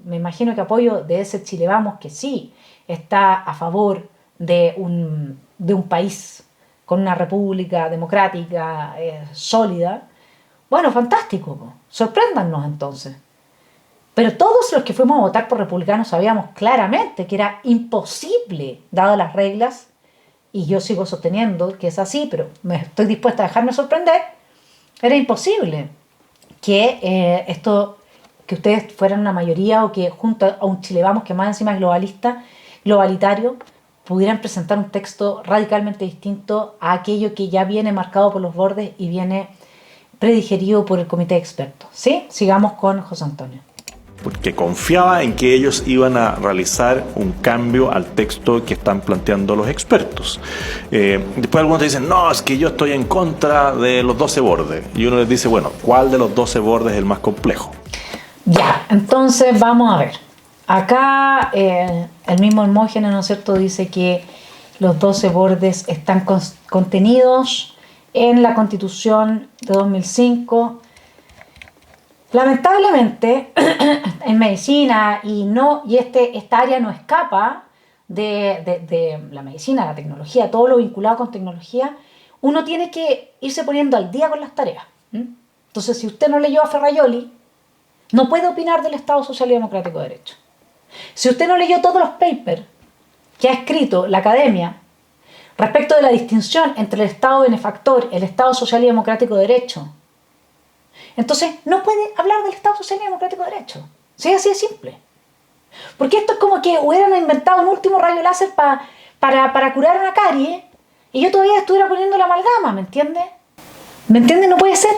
me imagino que apoyo de ese Chile Vamos, que sí está a favor de un país con una república democrática sólida, bueno, fantástico, sorpréndannos entonces. Pero todos los que fuimos a votar por republicanos sabíamos claramente que era imposible, dadas las reglas, y yo sigo sosteniendo que es así, pero estoy dispuesta a dejarme sorprender, era imposible que que ustedes fueran una mayoría o que junto a un Chile Vamos, que más encima es globalitario, pudieran presentar un texto radicalmente distinto a aquello que ya viene marcado por los bordes y viene predigerido por el comité de expertos. ¿Sí? Sigamos con José Antonio. Porque confiaba en que ellos iban a realizar un cambio al texto que están planteando los expertos. Después algunos te dicen, no, es que yo estoy en contra de los 12 bordes. Y uno les dice, bueno, ¿cuál de los 12 bordes es el más complejo? Ya, entonces vamos a ver. Acá el mismo Hermógenes, ¿no es cierto?, dice que los 12 bordes están contenidos en la Constitución de 2005. Lamentablemente, en medicina esta área no escapa de la medicina, la tecnología, todo lo vinculado con tecnología, uno tiene que irse poniendo al día con las tareas. Entonces, si usted no leyó a Ferraioli, no puede opinar del Estado Social y Democrático de Derecho. Si usted no leyó todos los papers que ha escrito la academia respecto de la distinción entre el Estado benefactor y el Estado Social y Democrático de Derecho, entonces no puede hablar del Estado Social y Democrático de Derecho. Sí, así de simple. Porque esto es como que hubieran inventado un último rayo láser para curar una carie y yo todavía estuviera poniendo la amalgama, ¿me entiende? ¿Me entiende? No puede ser.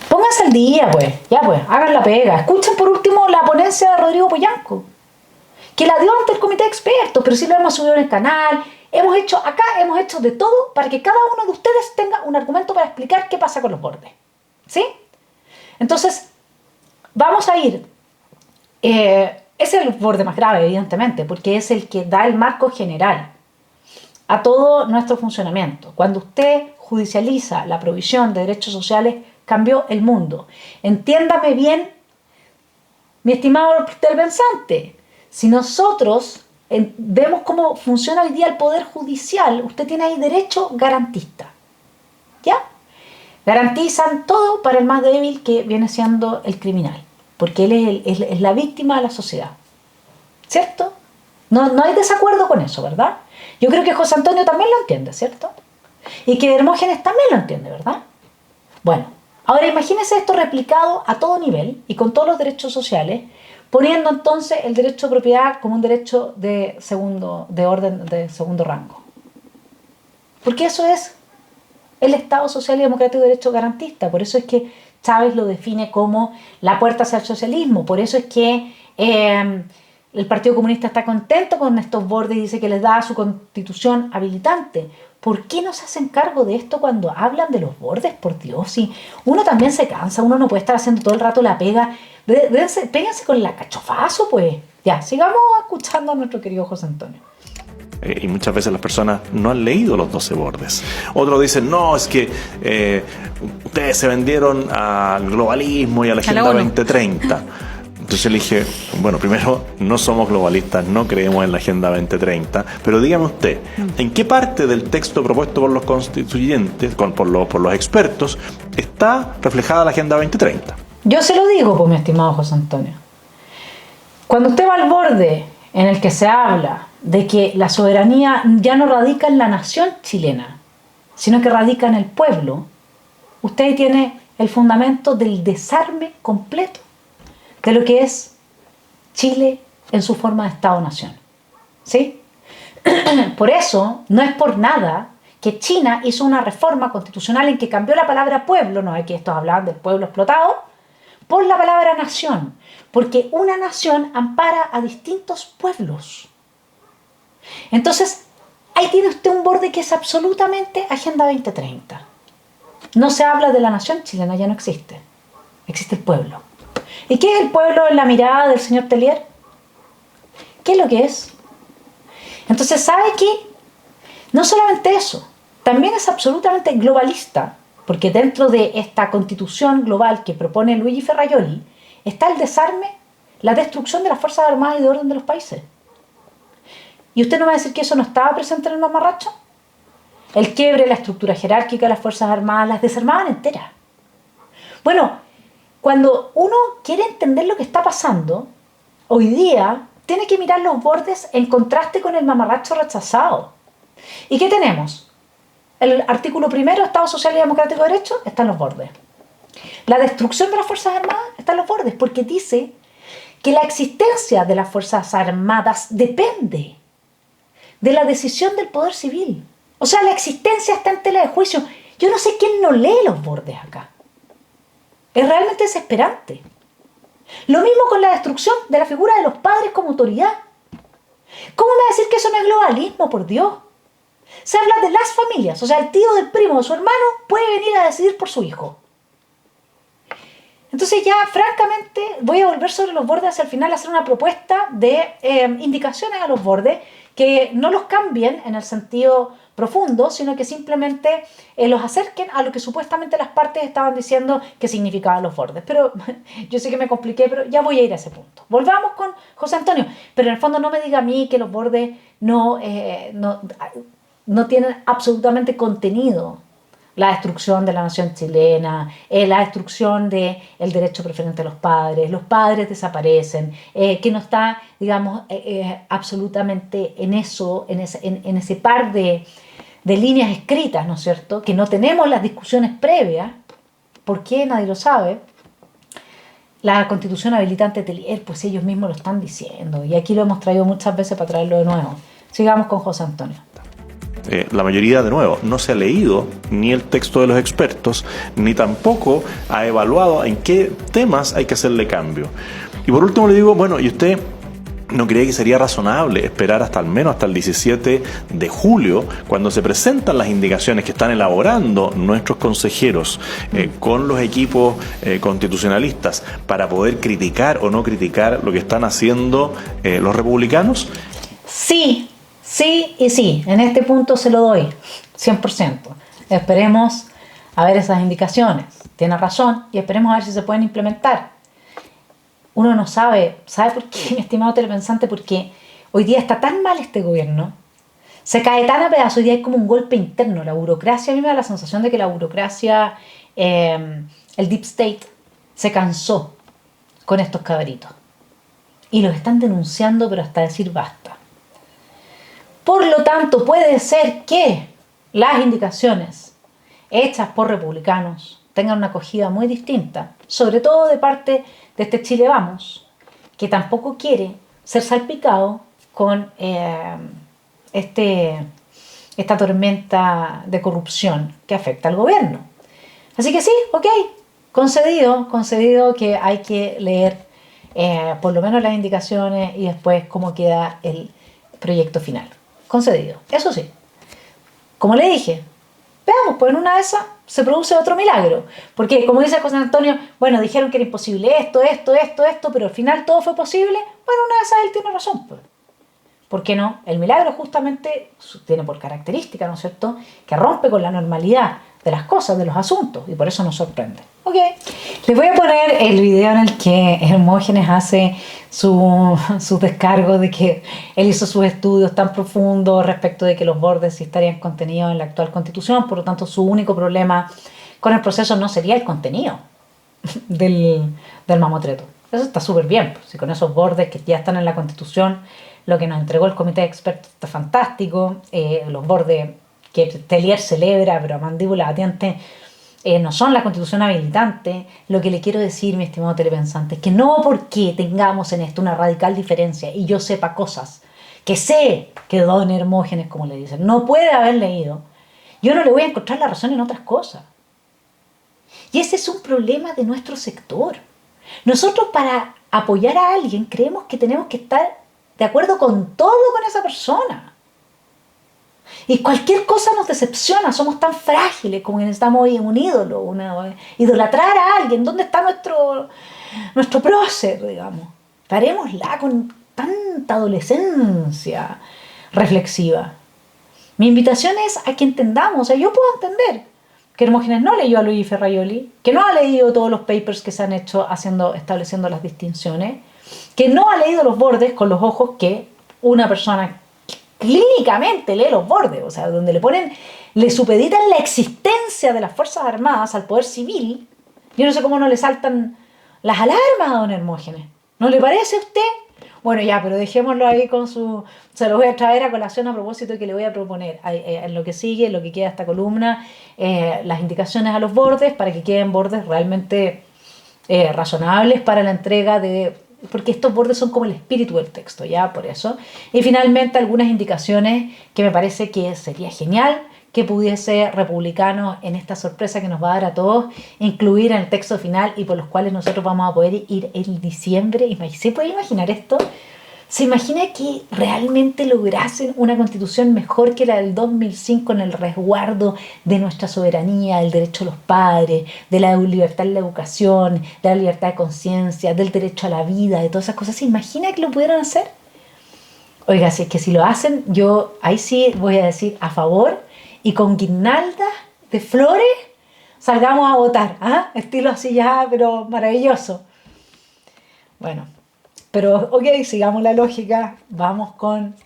Pónganse al día, pues. Ya, pues, hagan la pega. Escuchen por último la ponencia de Rodrigo Poyanco, que la dio ante el comité de expertos, pero sí lo hemos subido en el canal. Hemos hecho de todo para que cada uno de ustedes tenga un argumento para explicar qué pasa con los bordes. ¿Sí? Entonces, vamos a ir. Ese es el borde más grave, evidentemente, porque es el que da el marco general a todo nuestro funcionamiento. Cuando usted judicializa la provisión de derechos sociales, cambió el mundo. Entiéndame bien, mi estimado televidente, si nosotros vemos cómo funciona hoy día el Poder Judicial, usted tiene ahí derecho garantista. ¿Ya? Garantizan todo para el más débil, que viene siendo el criminal, porque él es la víctima de la sociedad. ¿Cierto? No hay desacuerdo con eso, ¿verdad? Yo creo que José Antonio también lo entiende, ¿cierto? Y que Hermógenes también lo entiende, ¿verdad? Bueno, ahora imagínese esto replicado a todo nivel y con todos los derechos sociales, poniendo entonces el derecho de propiedad como un derecho de segundo rango. Porque eso es el Estado Social y Democrático de Derecho garantista. Por eso es que Chávez lo define como la puerta hacia el socialismo. Por eso es que el Partido Comunista está contento con estos bordes y dice que les da su constitución habilitante. ¿Por qué no se hacen cargo de esto cuando hablan de los bordes? Por Dios, sí. Uno también se cansa, uno no puede estar haciendo todo el rato la pega. Péguense con la cachofazo, pues. Ya, sigamos escuchando a nuestro querido José Antonio. Y muchas veces las personas no han leído los 12 bordes. Otros dicen, no, es que ustedes se vendieron al globalismo y a la Agenda 2030. Entonces le dije, bueno, primero, no somos globalistas, no creemos en la Agenda 2030, pero dígame usted, ¿en qué parte del texto propuesto por los constituyentes, por los expertos, está reflejada la Agenda 2030? Yo se lo digo, pues, mi estimado José Antonio. Cuando usted va al borde en el que se habla de que la soberanía ya no radica en la nación chilena, sino que radica en el pueblo, usted tiene el fundamento del desarme completo de lo que es Chile en su forma de Estado-nación. ¿Sí? Por eso, no es por nada que China hizo una reforma constitucional en que cambió la palabra pueblo, no es que estos hablaban del pueblo explotado, por la palabra nación, porque una nación ampara a distintos pueblos. Entonces, ahí tiene usted un borde que es absolutamente Agenda 2030. No se habla de la nación chilena, ya no existe. Existe el pueblo. ¿Y qué es el pueblo en la mirada del señor Tellier? ¿Qué es lo que es? Entonces, ¿sabe qué? No solamente eso, también es absolutamente globalista, porque dentro de esta constitución global que propone Luigi Ferrajoli está el desarme, la destrucción de las Fuerzas Armadas y de orden de los países. ¿Y usted no va a decir que eso no estaba presente en el mamarracho? El quiebre, la estructura jerárquica de las Fuerzas Armadas, las desarmaban enteras. Bueno, cuando uno quiere entender lo que está pasando, hoy día tiene que mirar los bordes en contraste con el mamarracho rechazado. ¿Y qué tenemos? El artículo primero, Estado Social y Democrático de Derecho, está en los bordes. La destrucción de las Fuerzas Armadas está en los bordes, porque dice que la existencia de las Fuerzas Armadas depende de la decisión del Poder Civil. O sea, la existencia está en tela de juicio. Yo no sé quién no lee los bordes acá. Es realmente desesperante. Lo mismo con la destrucción de la figura de los padres como autoridad. ¿Cómo me va a decir que eso no es globalismo, por Dios? Se habla de las familias, o sea, el tío del primo de su hermano puede venir a decidir por su hijo. Entonces ya, francamente, voy a volver sobre los bordes hacia el final a hacer una propuesta de indicaciones a los bordes que no los cambien en el sentido profundo, sino que simplemente los acerquen a lo que supuestamente las partes estaban diciendo que significaban los bordes. Pero yo sé que me compliqué, pero ya voy a ir a ese punto. Volvamos con José Antonio, pero en el fondo no me diga a mí que los bordes no tienen absolutamente contenido la destrucción de la nación chilena, la destrucción del derecho preferente de los padres desaparecen, que no está, digamos, absolutamente en eso, en ese par de líneas escritas, ¿no es cierto?, que no tenemos las discusiones previas. ¿Por qué? Nadie lo sabe. La constitución habilitante de Tellier, pues ellos mismos lo están diciendo, y aquí lo hemos traído muchas veces para traerlo de nuevo. Sigamos con José Antonio. La mayoría, de nuevo, no se ha leído ni el texto de los expertos, ni tampoco ha evaluado en qué temas hay que hacerle cambio. Y por último le digo, bueno, ¿y usted no cree que sería razonable esperar hasta al menos hasta el 17 de julio, cuando se presentan las indicaciones que están elaborando nuestros consejeros con los equipos constitucionalistas, para poder criticar o no criticar lo que están haciendo los republicanos? Sí. Sí y sí, en este punto se lo doy, 100%. Esperemos a ver esas indicaciones. Tiene razón, y esperemos a ver si se pueden implementar. Uno no sabe por qué, mi estimado telepensante, porque hoy día está tan mal este gobierno, se cae tan a pedazos, hoy día hay como un golpe interno. La burocracia, a mí me da la sensación de que la burocracia, el deep state, se cansó con estos cabritos. Y los están denunciando, pero hasta decir basta. Por lo tanto, puede ser que las indicaciones hechas por republicanos tengan una acogida muy distinta, sobre todo de parte de este Chile Vamos, que tampoco quiere ser salpicado con esta tormenta de corrupción que afecta al gobierno. Así que sí, ok, concedido que hay que leer por lo menos las indicaciones y después cómo queda el proyecto final. Concedido. Eso sí, como le dije, veamos, pues en una de esas se produce otro milagro. Porque, como dice José Antonio, bueno, dijeron que era imposible esto, pero al final todo fue posible. Bueno, una de esas él tiene razón, pues. ¿Por qué no? El milagro justamente tiene por característica, ¿no es cierto?, que rompe con la normalidad de las cosas, de los asuntos, y por eso nos sorprende. Ok, les voy a poner el video en el que Hermógenes hace su descargo de que él hizo sus estudios tan profundos respecto de que los bordes sí estarían contenidos en la actual Constitución, por lo tanto su único problema con el proceso no sería el contenido del mamotreto. Eso está súper bien, pues, si con esos bordes que ya están en la Constitución, lo que nos entregó el comité de expertos está fantástico, los bordes que Tellier celebra, pero a mandíbula batiente, no son la Constitución habilitante. Lo que le quiero decir, mi estimado telepensante, es que no porque tengamos en esto una radical diferencia y yo sepa cosas que sé que don Hermógenes, como le dicen, no puede haber leído, yo no le voy a encontrar la razón en otras cosas. Y ese es un problema de nuestro sector. Nosotros, para apoyar a alguien, creemos que tenemos que estar de acuerdo con todo con esa persona. Y cualquier cosa nos decepciona, somos tan frágiles como que necesitamos un ídolo, idolatrar a alguien. ¿Dónde está nuestro prócer, digamos? Parémosla con tanta adolescencia reflexiva. Mi invitación es a que entendamos, o sea, yo puedo entender que Hermógenes no leyó a Luigi Ferraioli, que no ha leído todos los papers que se han hecho estableciendo las distinciones, que no ha leído los bordes con los ojos que una persona clínicamente lee los bordes, o sea, donde le supeditan la existencia de las Fuerzas Armadas al poder civil. Yo no sé cómo no le saltan las alarmas a don Hermógenes. ¿No le parece a usted? Bueno, ya, pero dejémoslo ahí con se lo voy a traer a colación a propósito de que le voy a proponer en lo que sigue, en lo que queda esta columna, las indicaciones a los bordes para que queden bordes realmente razonables para la entrega porque estos bordes son como el espíritu del texto, ya, por eso. Y finalmente algunas indicaciones que me parece que sería genial que pudiese Republicanos, en esta sorpresa que nos va a dar a todos, incluir en el texto final y por los cuales nosotros vamos a poder ir en diciembre. ¿Se puede imaginar esto? ¿Se imagina que realmente lograsen una constitución mejor que la del 2005 en el resguardo de nuestra soberanía, del derecho a los padres, de la libertad en la educación, de la libertad de conciencia, del derecho a la vida, de todas esas cosas? ¿Se imagina que lo pudieran hacer? Oiga, si es que si lo hacen, yo ahí sí voy a decir a favor y con guirnaldas de flores salgamos a votar, ¿ah? Estilo así ya, pero maravilloso. Bueno. Pero, ok, sigamos la lógica, vamos con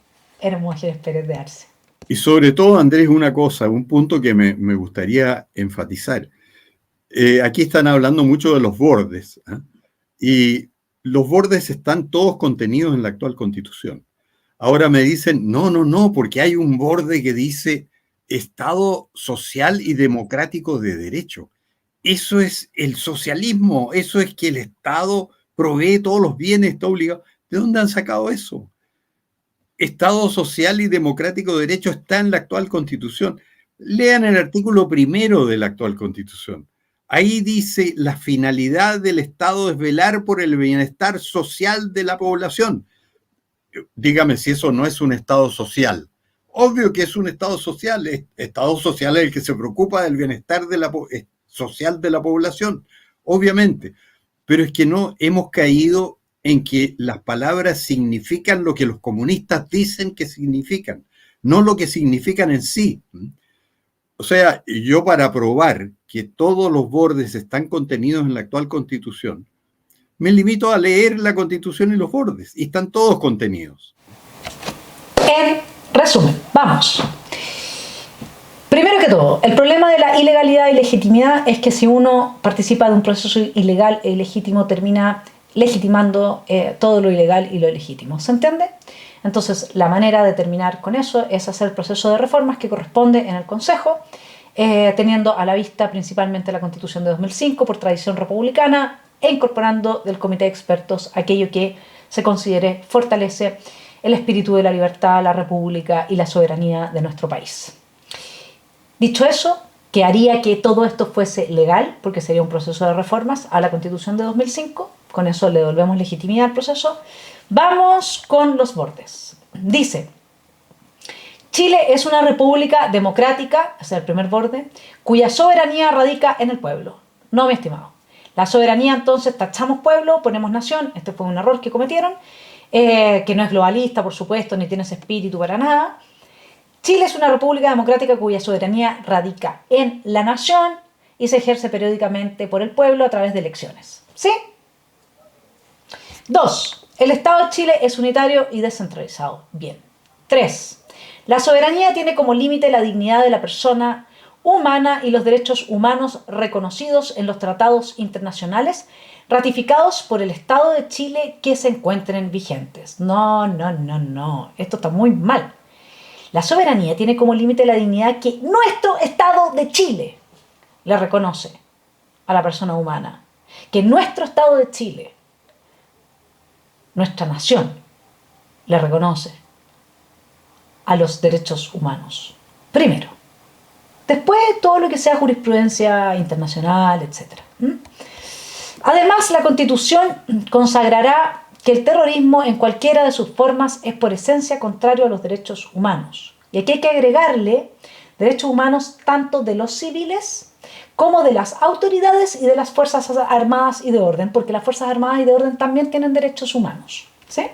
Hermógenes Pérez de Arce. Y sobre todo, Andrés, una cosa, un punto que me gustaría enfatizar. Aquí están hablando mucho de los bordes, ¿eh? Y los bordes están todos contenidos en la actual Constitución. Ahora me dicen, no, porque hay un borde que dice Estado social y democrático de derecho. Eso es el socialismo, eso es que el Estado provee todos los bienes, está obligado. ¿De dónde han sacado eso? Estado social y democrático de derecho está en la actual Constitución. Lean el artículo 1 de la actual Constitución. Ahí dice, la finalidad del Estado es velar por el bienestar social de la población. Dígame si eso no es un Estado social. Obvio que es un Estado social. Estado social es el que se preocupa del bienestar social de la población, obviamente. Pero es que no hemos caído en que las palabras significan lo que los comunistas dicen que significan, no lo que significan en sí. O sea, yo para probar que todos los bordes están contenidos en la actual Constitución, me limito a leer la Constitución y los bordes, y están todos contenidos. En resumen, vamos. Primero que todo, el problema de la ilegalidad y legitimidad es que si uno participa de un proceso ilegal e ilegítimo, termina legitimando todo lo ilegal y lo ilegítimo. ¿Se entiende? Entonces, la manera de terminar con eso es hacer el proceso de reformas que corresponde en el Consejo, teniendo a la vista principalmente la Constitución de 2005 por tradición republicana e incorporando del Comité de Expertos aquello que se considere fortalece el espíritu de la libertad, la república y la soberanía de nuestro país. Dicho eso, que haría que todo esto fuese legal, porque sería un proceso de reformas a la Constitución de 2005, con eso le devolvemos legitimidad al proceso. Vamos con los bordes. Dice, Chile es una república democrática, ese es el primer borde, cuya soberanía radica en el pueblo. No, mi estimado. La soberanía, entonces, tachamos pueblo, ponemos nación, este fue un error que cometieron, que no es globalista, por supuesto, ni tiene ese espíritu para nada. Chile es una república democrática cuya soberanía radica en la nación y se ejerce periódicamente por el pueblo a través de elecciones. ¿Sí? 2. El Estado de Chile es unitario y descentralizado. Bien. 3. La soberanía tiene como límite la dignidad de la persona humana y los derechos humanos reconocidos en los tratados internacionales ratificados por el Estado de Chile que se encuentren vigentes. No. Esto está muy mal. La soberanía tiene como límite la dignidad que nuestro Estado de Chile le reconoce a la persona humana. Que nuestro Estado de Chile, nuestra nación, le reconoce a los derechos humanos. Primero. Después todo lo que sea jurisprudencia internacional, etc. Además, la Constitución consagrará que el terrorismo en cualquiera de sus formas es por esencia contrario a los derechos humanos. Y aquí hay que agregarle derechos humanos tanto de los civiles como de las autoridades y de las Fuerzas Armadas y de Orden, porque las Fuerzas Armadas y de Orden también tienen derechos humanos. ¿Sí?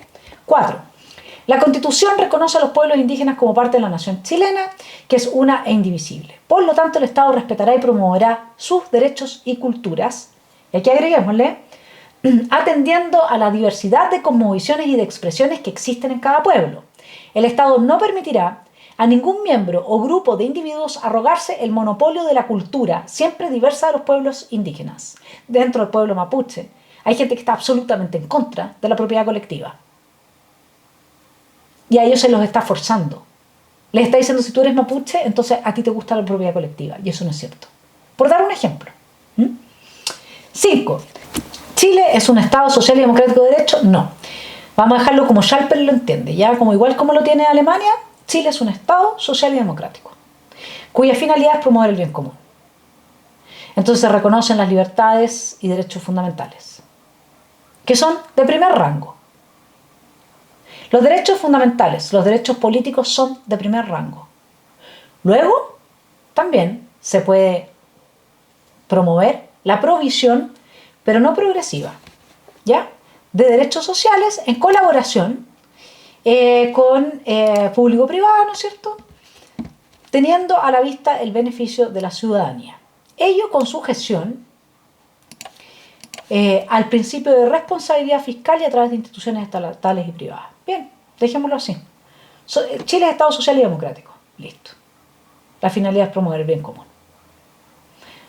4. La Constitución reconoce a los pueblos indígenas como parte de la nación chilena, que es una e indivisible. Por lo tanto, el Estado respetará y promoverá sus derechos y culturas, y aquí agreguémosle, atendiendo a la diversidad de cosmovisiones y de expresiones que existen en cada pueblo. El Estado no permitirá a ningún miembro o grupo de individuos arrogarse el monopolio de la cultura, siempre diversa de los pueblos indígenas. Dentro del pueblo mapuche hay gente que está absolutamente en contra de la propiedad colectiva. Y a ellos se los está forzando. Les está diciendo, si tú eres mapuche, entonces a ti te gusta la propiedad colectiva. Y eso no es cierto. Por dar un ejemplo. 5. ¿Chile es un Estado social y democrático de derecho? No. Vamos a dejarlo como Schalper lo entiende. Ya como igual como lo tiene Alemania, Chile es un Estado social y democrático, cuya finalidad es promover el bien común. Entonces se reconocen las libertades y derechos fundamentales, que son de primer rango. Los derechos fundamentales, los derechos políticos son de primer rango. Luego, también se puede promover la provisión, pero no progresiva, ¿ya?, de derechos sociales en colaboración con público-privado, ¿no es cierto?, teniendo a la vista el beneficio de la ciudadanía. Ello con sujeción al principio de responsabilidad fiscal y a través de instituciones estatales y privadas. Bien, dejémoslo así. Chile es Estado social y democrático. Listo. La finalidad es promover el bien común.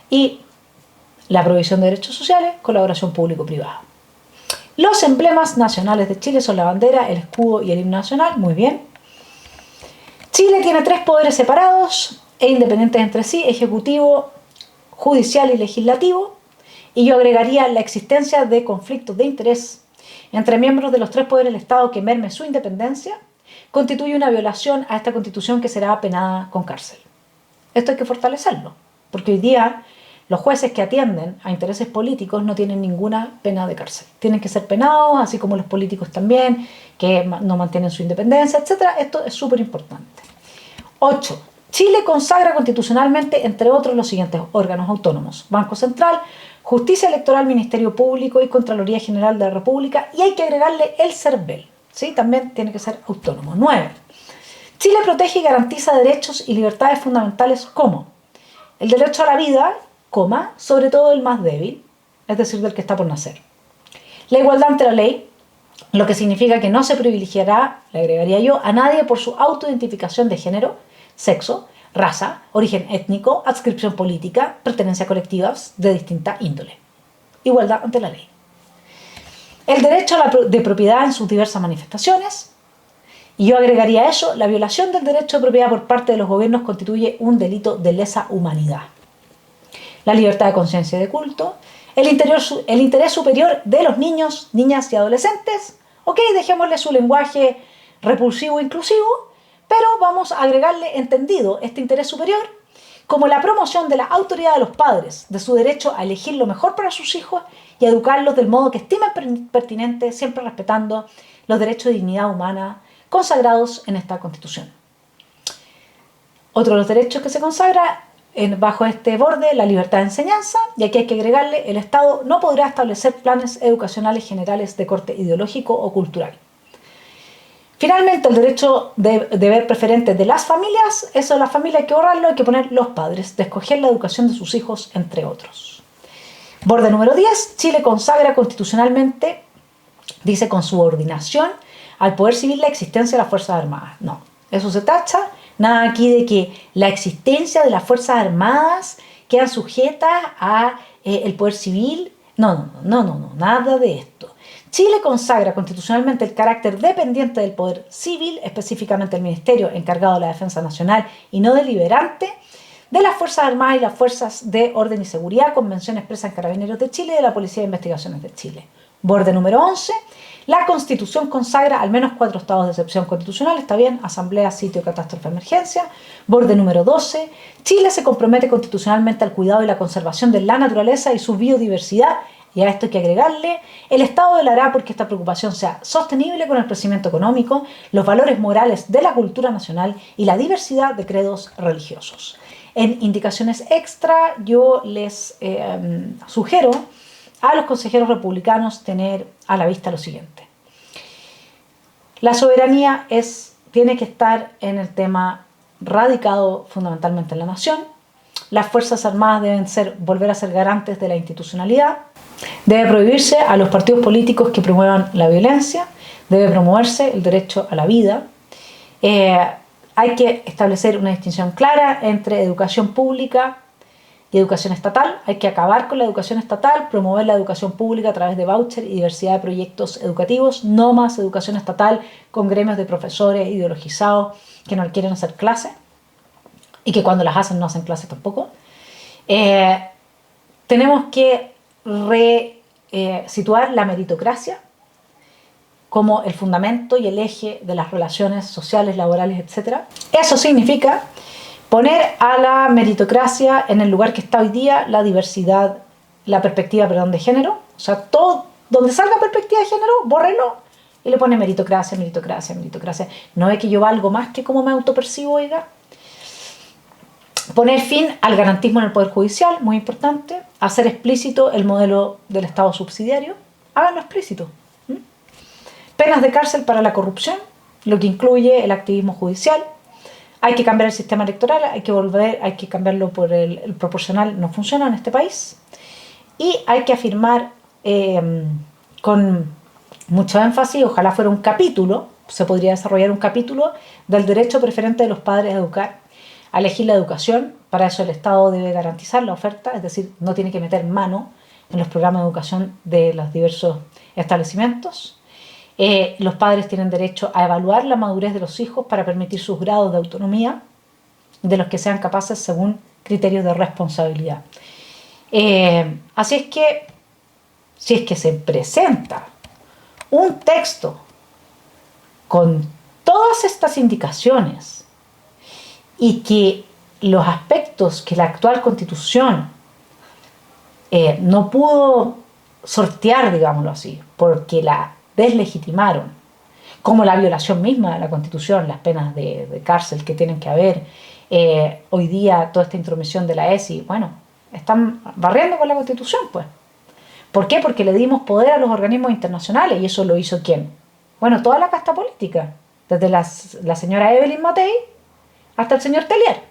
Y la provisión de derechos sociales, colaboración público-privada. Los emblemas nacionales de Chile son la bandera, el escudo y el himno nacional. Muy bien. Chile tiene 3 poderes separados e independientes entre sí: ejecutivo, judicial y legislativo. Y yo agregaría la existencia de conflictos de interés entre miembros de los 3 poderes del Estado que merme su independencia, constituye una violación a esta Constitución que será penada con cárcel. Esto hay que fortalecerlo, porque hoy día los jueces que atienden a intereses políticos no tienen ninguna pena de cárcel. Tienen que ser penados, así como los políticos también, que no mantienen su independencia, etc. Esto es súper importante. 8. Chile consagra constitucionalmente, entre otros, los siguientes órganos autónomos: Banco Central, Justicia Electoral, Ministerio Público y Contraloría General de la República, y hay que agregarle el CERVEL, ¿sí? También tiene que ser autónomo. 9. Chile protege y garantiza derechos y libertades fundamentales como el derecho a la vida, sobre todo el más débil, es decir, del que está por nacer. La igualdad ante la ley, lo que significa que no se privilegiará, le agregaría yo, a nadie por su autoidentificación de género, sexo, raza, origen étnico, adscripción política, pertenencia a colectivas de distinta índole. Igualdad ante la ley. El derecho de propiedad en sus diversas manifestaciones, y yo agregaría a eso, la violación del derecho de propiedad por parte de los gobiernos constituye un delito de lesa humanidad. La libertad de conciencia y de culto, el interés superior de los niños, niñas y adolescentes. Ok, dejémosle su lenguaje repulsivo e inclusivo, pero vamos a agregarle entendido este interés superior como la promoción de la autoridad de los padres, de su derecho a elegir lo mejor para sus hijos y educarlos del modo que estimen pertinente, siempre respetando los derechos de dignidad humana consagrados en esta Constitución. Otro de los derechos que se consagra bajo este borde, la libertad de enseñanza, y aquí hay que agregarle, el Estado no podrá establecer planes educacionales generales de corte ideológico o cultural. Finalmente, el derecho de deber preferente de las familias, eso de la familia hay que borrarlo, hay que poner los padres, de escoger la educación de sus hijos, entre otros. Borde número 10, Chile consagra constitucionalmente, dice con subordinación, al poder civil la existencia de las Fuerzas Armadas. No, eso se tacha, nada aquí de que la existencia de las Fuerzas Armadas quedan sujetas a el poder civil. No, nada de esto. Chile consagra constitucionalmente el carácter dependiente del poder civil, específicamente el Ministerio encargado de la Defensa Nacional y no deliberante, de las Fuerzas Armadas y las Fuerzas de Orden y Seguridad, Convención expresa en Carabineros de Chile y de la Policía de Investigaciones de Chile. Borde número 11, la Constitución consagra al menos 4 estados de excepción constitucional, está bien, asamblea, sitio, catástrofe, emergencia. Borde número 12, Chile se compromete constitucionalmente al cuidado y la conservación de la naturaleza y su biodiversidad, y a esto hay que agregarle, el Estado velará porque esta preocupación sea sostenible con el crecimiento económico, los valores morales de la cultura nacional y la diversidad de credos religiosos. En indicaciones extra, yo les sugiero a los consejeros republicanos tener a la vista lo siguiente. La soberanía tiene que estar en el tema radicado fundamentalmente en la nación. Las Fuerzas Armadas deben volver a ser garantes de la institucionalidad. Debe prohibirse a los partidos políticos que promuevan la violencia. Debe promoverse el derecho a la vida. Hay que establecer una distinción clara entre educación pública y educación estatal. Hay que acabar con la educación estatal, promover la educación pública a través de voucher y diversidad de proyectos educativos. No más educación estatal con gremios de profesores ideologizados que no quieren hacer clases y que cuando las hacen no hacen clases tampoco. Tenemos que situar la meritocracia como el fundamento y el eje de las relaciones sociales, laborales, etc. Eso significa poner a la meritocracia en el lugar que está hoy día la diversidad, la perspectiva, de género. O sea, todo donde salga perspectiva de género, bórrelo y le pone meritocracia, meritocracia, meritocracia. No es que yo valgo más que como me autopercibo, oiga. Poner fin al garantismo en el Poder Judicial, muy importante. Hacer explícito el modelo del Estado subsidiario. Háganlo explícito. Penas de cárcel para la corrupción, lo que incluye el activismo judicial. Hay que cambiar el sistema electoral, hay que cambiarlo por el proporcional, no funciona en este país. Y hay que afirmar con mucho énfasis, ojalá fuera un capítulo, se podría desarrollar un capítulo del derecho preferente de los padres a educar, a elegir la educación. Para eso el Estado debe garantizar la oferta, es decir, no tiene que meter mano en los programas de educación de los diversos establecimientos. Los padres tienen derecho a evaluar la madurez de los hijos para permitir sus grados de autonomía, de los que sean capaces según criterios de responsabilidad. Así es que, si es que se presenta un texto con todas estas indicaciones y que los aspectos que la actual Constitución no pudo sortear, digámoslo así, porque la deslegitimaron, como la violación misma de la Constitución, las penas de cárcel que tienen que haber, hoy día toda esta intromisión de la ESI, bueno, están barriendo con la Constitución, pues. ¿Por qué? Porque le dimos poder a los organismos internacionales, y eso lo hizo ¿quién? Bueno, toda la casta política, desde la señora Evelyn Matei hasta el señor Tellier.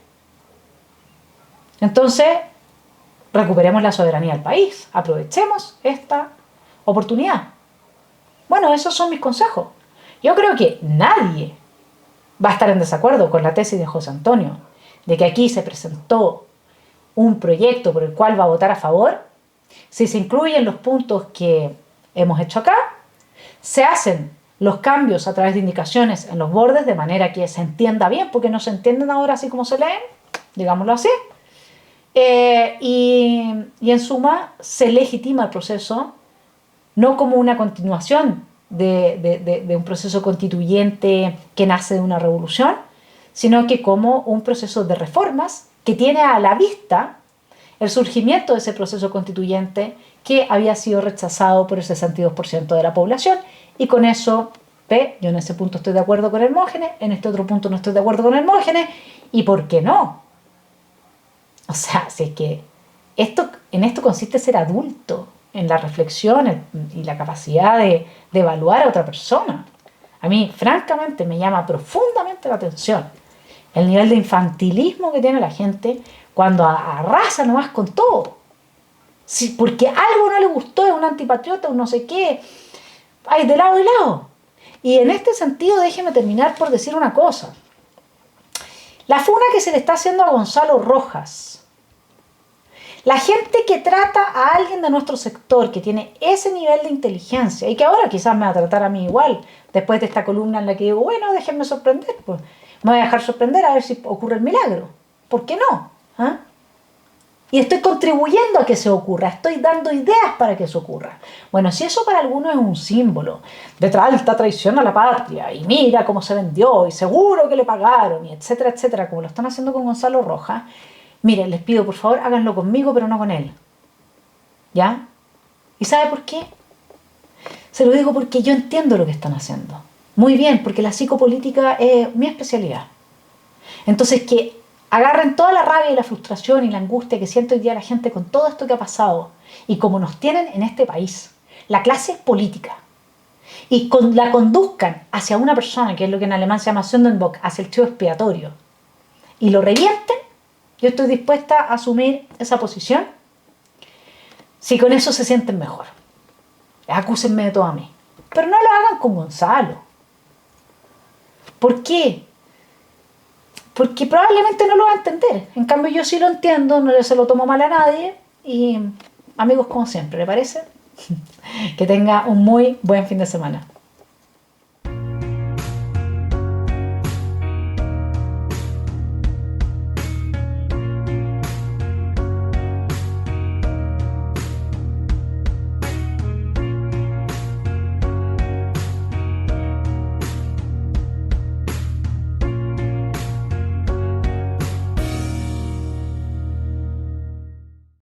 Entonces, recuperemos la soberanía del país, aprovechemos esta oportunidad. Bueno, esos son mis consejos. Yo creo que nadie va a estar en desacuerdo con la tesis de José Antonio, de que aquí se presentó un proyecto por el cual va a votar a favor. Si se incluyen los puntos que hemos hecho acá, se hacen los cambios a través de indicaciones en los bordes de manera que se entienda bien, porque no se entienden ahora así como se leen, digámoslo así. Y en suma se legitima el proceso no como una continuación de un proceso constituyente que nace de una revolución, sino que como un proceso de reformas que tiene a la vista el surgimiento de ese proceso constituyente que había sido rechazado por el 62% de la población. Y con eso, yo en ese punto estoy de acuerdo con Hermógenes, en este otro punto no estoy de acuerdo con Hermógenes, ¿y por qué no? O sea, si es que en esto consiste ser adulto, en la reflexión y la capacidad de evaluar a otra persona. A mí, francamente, me llama profundamente la atención el nivel de infantilismo que tiene la gente cuando arrasa nomás con todo. Si porque algo no le gustó, es un antipatriota, un no sé qué, hay de lado y lado. Y en este sentido, déjeme terminar por decir una cosa. La funa que se le está haciendo a Gonzalo Rojas, la gente que trata a alguien de nuestro sector que tiene ese nivel de inteligencia y que ahora quizás me va a tratar a mí igual, después de esta columna en la que digo, bueno, déjenme sorprender, pues me voy a dejar sorprender a ver si ocurre el milagro. ¿Por qué no? ¿Ah? Y estoy contribuyendo a que se ocurra, estoy dando ideas para que eso ocurra. Bueno, si eso para algunos es un símbolo de alta traición a la patria, y mira cómo se vendió, y seguro que le pagaron, y etcétera, etcétera, como lo están haciendo con Gonzalo Rojas, miren, les pido por favor, háganlo conmigo, pero no con él. ¿Ya? ¿Y sabe por qué? Se lo digo porque yo entiendo lo que están haciendo. Muy bien, porque la psicopolítica es mi especialidad. Entonces, que agarren toda la rabia y la frustración y la angustia que siente hoy día la gente con todo esto que ha pasado y como nos tienen en este país, la clase política, y la conduzcan hacia una persona, que es lo que en alemán se llama Sündenbock, hacia el chivo expiatorio, y lo revienten, yo estoy dispuesta a asumir esa posición si con eso se sienten mejor. Acúsenme de todo a mí. Pero no lo hagan con Gonzalo. ¿Por qué? Porque probablemente no lo va a entender. En cambio yo sí lo entiendo, no se lo tomo mal a nadie. Y amigos como siempre, ¿le parece? Que tenga un muy buen fin de semana.